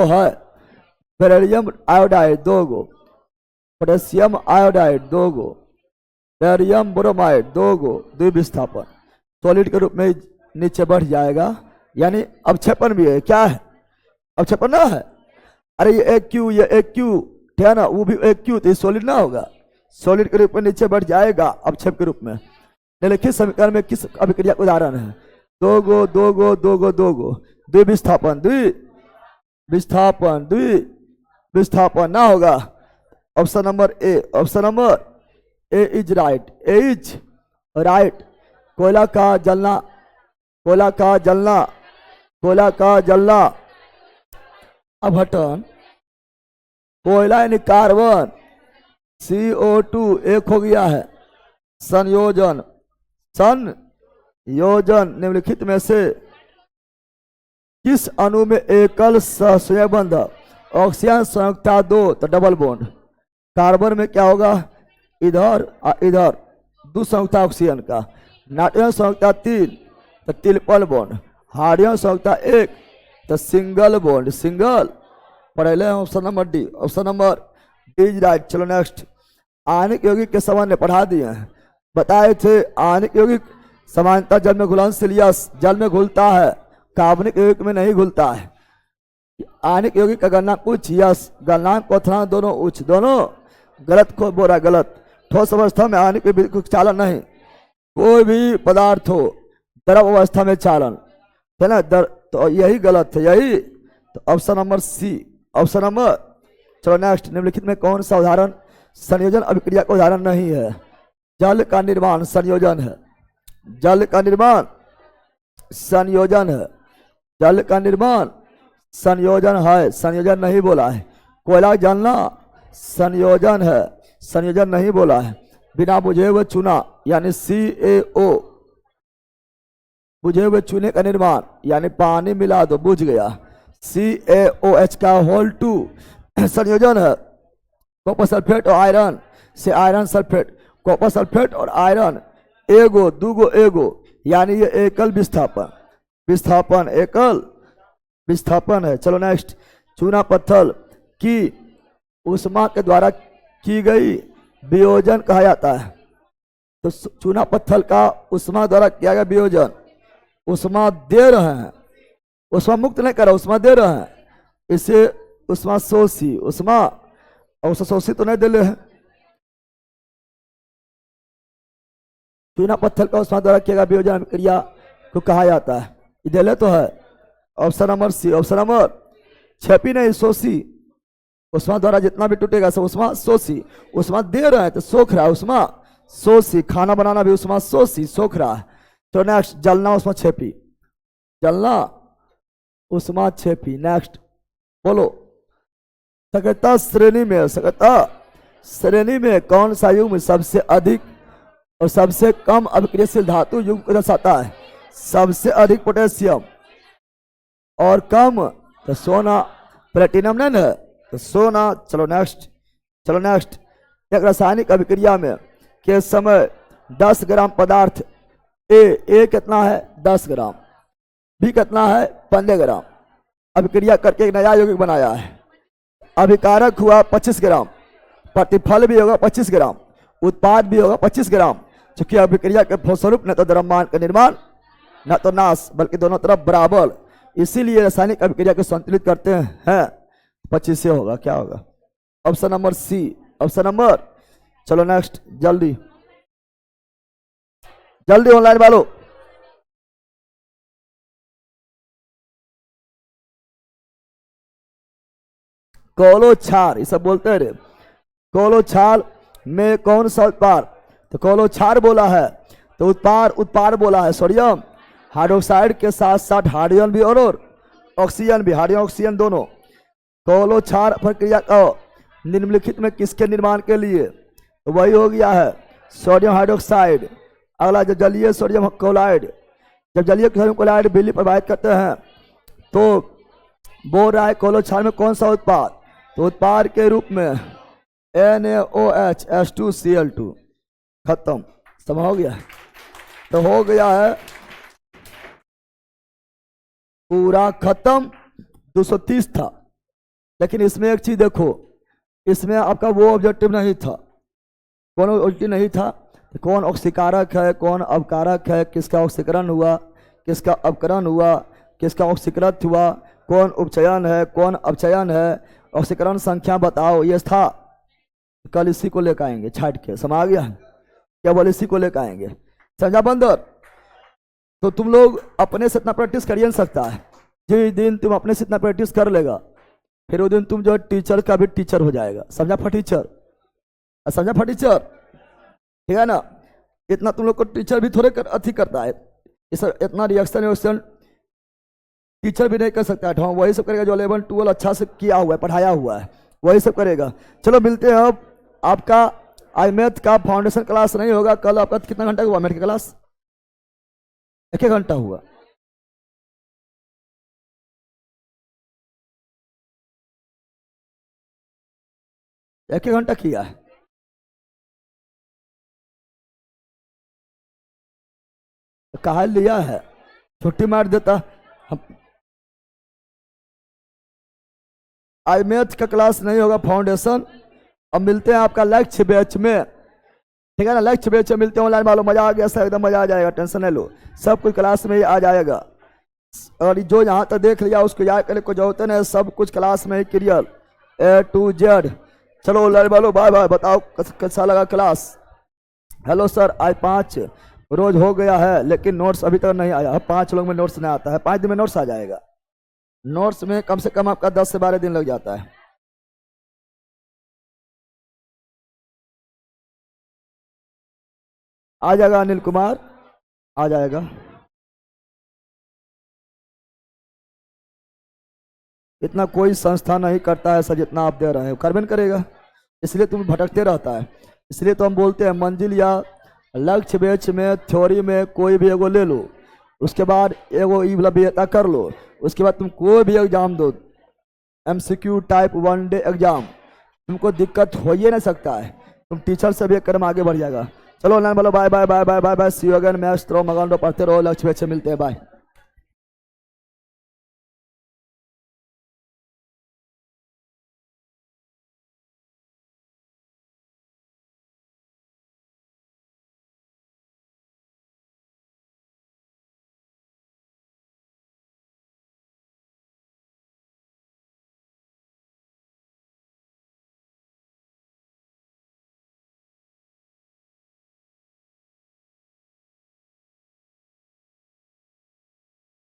है। बेरियम आयोडाइड दो, पोटेशियम आयोडाइड दो, बेरियम ब्रोमाइड दो, द्विविस्थापन सॉलिड के रूप में नीचे बढ़ जाएगा, यानी अवक्षेपण भी है। क्या है? अवक्षेपण ना है। अरे ये एक क्यू है ना, वो भी एक क्यू, तो सॉलिड ना होगा, सॉलिड के रूप में नीचे बढ़ जाएगा अवक्षेप के रूप में। निम्नलिखित समीकरण में किस अभिक्रिया का उदाहरण है? दो गो द्विविस्थापन ना होगा। Option number A is right. कोयला का जलना अपघटन, कोयला यानी कार्बन CO2 एक हो गया है। संयोजन निम्नलिखित में से किस अणु में एकल सहसंयोजक बंधक? ऑक्सीजन संयुक्ता 2 तो डबल बॉन्ड। कार्बन में क्या होगा? इधर दो संयुक्ता ऑक्सीजन का। नाइट्रोजन संयुक्ता 3 तो ट्रिपल बॉन्ड। हाइड्रोजन संयुक्ता 1 तो सिंगल बॉन्ड। पढ़े option number D. Option number D is right. चलो नेक्स्ट, आणविक यौगिक के संबंध में पढ़ा दिए हैं। बताए थे आणविक यौगिक सामान्यतः जल में घुलनशील जल में घुलता है, कार्बनिक यौगिक में नहीं घुलता है। आणविक यौगिक का गलनांक उच्च यस, गलनांक क्वथनांक दोनों उच्च, दोनों गलत को बोला गलत। ठोस अवस्था में आणविक यौगिक चालन नहीं। कोई भी पदार्थ हो द्रव अवस्था में चालन है ना, तो यही गलत है, यही तो option number C. Option number, चलो नेक्स्ट, निम्नलिखित में कौन सा उदाहरण संयोजन अभिक्रिया का उदाहरण नहीं है? जल का निर्माण संयोजन है। जल का निर्माण संयोजन है, संयोजन नहीं बोला है। कोयला जलना संयोजन है, संयोजन नहीं बोला है। बिना बुझे हुए चूना यानी CaO, बुझे हुए चूने का निर्माण यानी पानी मिला दो बुझ गया, CaOH का होल 2 संयोजन है। कॉपर सल्फेट और आयरन से आयरन सल्फेट, कॉपर सल्फेट और आयरन दूगो एगो, यानी ये एकल विस्थापन है। चलो नेक्स्ट, चूना पत्थर की उष्मा के द्वारा की गई वियोजन कहा जाता है। तो चूना पत्थर का उष्मा द्वारा किया गया वियोजन, उष्मा दे रहे हैं, उष्मा मुक्त नहीं कर रहा, उष्मा दे रहे हैं, इसे उष्मा शोषी तो नहीं दे रहे हैं। चूना पत्थर का उष्मा द्वारा किया गया वियोजन क्रिया को कहा जाता है। इधर तो है option number C. Option number छपी नहीं, शोषी। उष्मा द्वारा जितना भी टूटेगा सब उष्मा शोषी। उष्मा दे रहे हैं तो सोख रहा है, उष्मा शोषी। खाना बनाना भी उष्मा शोषी, सोख रहा है। तो नेक्स्ट, जलना उष्मा छेपी, जलना उष्मा छेपी। नेक्स्ट बोलो, सक्रियता श्रेणी में कौन सा युग्म सबसे अधिक और सबसे कम अभिक्रियाशील धातु युग्म को दर्शाता है? सबसे अधिक पोटेशियम और कम तो सोना, प्लेटिनम नहीं है तो सोना। चलो नेक्स्ट, एक रासायनिक अभिक्रिया में के समय 10 ग्राम पदार्थ ए कितना है? 10 ग्राम। भी कितना है 15 ग्राम। अभिक्रिया करके एक नया यौगिक बनाया है। अभिकारक हुआ 25 ग्राम, प्रतिफल भी होगा 25 ग्राम, उत्पाद भी होगा 25 ग्राम। चूंकि अभिक्रिया के फलस्वरूप न तो द्रव्यमान का निर्माण न तो नाश, बल्कि दोनों तरफ बराबर, इसीलिए रासायनिक अभिक्रिया को संतुलित करते हैं। 25 से होगा, क्या होगा? Option number C. Option number, चलो नेक्स्ट, जल्दी जल्दी ऑनलाइन वालों। कोलो क्षार, ये सब बोलते हैं रे। कोलो क्षार में कौन सा उत्पाद? तो कोलो क्षार बोला है तो उत्पाद बोला है सोडियम हाइड्रोक्साइड के साथ साथ हाइड्रोजन भी और ऑक्सीजन भी, हाइड्रोजन ऑक्सीजन दोनों। कोलो क्षार प्रक्रिया का निम्नलिखित में किसके निर्माण के लिए? तो वही हो गया है सोडियम हाइड्रोक्साइड। अगला, जब जलीय सोडियम क्लोराइड, जब जलीय सोडियम क्लोराइड बिजली प्रवाहित करते हैं तो बोल रहा है कोलो क्षार में कौन सा उत्पाद? तो उत्पाद के रूप में NaOH H2Cl2। खत्म, सब हो गया। तो हो गया है पूरा खत्म। 230 था, लेकिन इसमें एक चीज देखो, इसमें आपका वो ऑब्जेक्टिव नहीं था। कौन ऑब्जेक्टिव नहीं था? तो कौन ऑक्सीकारक है, कौन अवकारक है, किसका ऑक्सीकरण हुआ, किसका अपकरण हुआ, किसका ऑक्सीकृत हुआ, कौन उपचयन है, कौन अपचयन है, ऑक्सीकरण संख्या बताओ, ये था। कल इसी को लेकर आएंगे छाट के, समझ गया? क्या बोले? इसी को लेकर आएंगे, समझा बंदर? तो तुम लोग अपने से इतना प्रैक्टिस करिए नहीं सकता है। जिस दिन तुम अपने से इतना प्रैक्टिस कर लेगा, फिर वो दिन तुम जो टीचर का भी टीचर हो जाएगा। समझा फटीचर? समझा फटीचर? ठीक है ना? इतना तुम लोग को टीचर भी थोड़े अथी करता है, इस इतना रिएक्शन टीचर भी नहीं कर सकता है। हाँ, वही सब करेगा जो 11 12 अच्छा से किया हुआ है, पढ़ाया हुआ है, वही सब करेगा। चलो मिलते हैं अब। आपका आई मैथ का फाउंडेशन क्लास नहीं होगा कल। आपका कितना घंटा हुआ मैथ की क्लास? 1 घंटा हुआ। एक घंटा किया है। कहा लिया है, छुट्टी मार देता। हम आई मैथ का क्लास नहीं होगा फाउंडेशन। अब मिलते हैं आपका लक्ष्य बैच में, ठीक है ना? लक्ष्य बैच में मिलते हैं ऑनलाइन वालों। मजा आ गया सर, एकदम मजा आ जाएगा, टेंशन नहीं लो, सब कुछ क्लास में ही आ जाएगा। और जो यहाँ तक देख लिया उसको याद करने को जरूरत नहीं, सब कुछ क्लास में ही क्लियर A to Z। चलो ऑनलाइन वालों, बाय बाय। बताओ कैसा लगा क्लास? हेलो सर, आज 5 रोज हो गया है लेकिन नोट्स अभी तक नहीं आया। 5 लोग में नोट्स नहीं आता है, 5 दिन में नोट्स आ जाएगा। नोट्स में कम से कम आपका 10 से 12 दिन लग जाता है। आ जाएगा अनिल कुमार, आ जाएगा। इतना कोई संस्था नहीं करता है सर जितना आप दे रहे हैं, कार्बन करेगा, इसलिए तुम भटकते रहता है। इसलिए तो हम बोलते हैं मंजिल या लक्ष्य बेच में थ्योरी में कोई भी एगो ले लो, उसके बाद एगो ई वाला कर लो, उसके बाद तुम कोई भी एग्जाम दो, MCQ टाइप 1 डे एग्जाम, तुमको दिक्कत हो ही नहीं सकता है। तुम टीचर से भी एक कदम आगे बढ़ जाएगा। चलो ऑनलाइन बोलो, bye bye bye bye bye bye. See you again. Maths through Magan पढ़ते रहो, लक्ष्य बेच से मिलते हैं, बाय।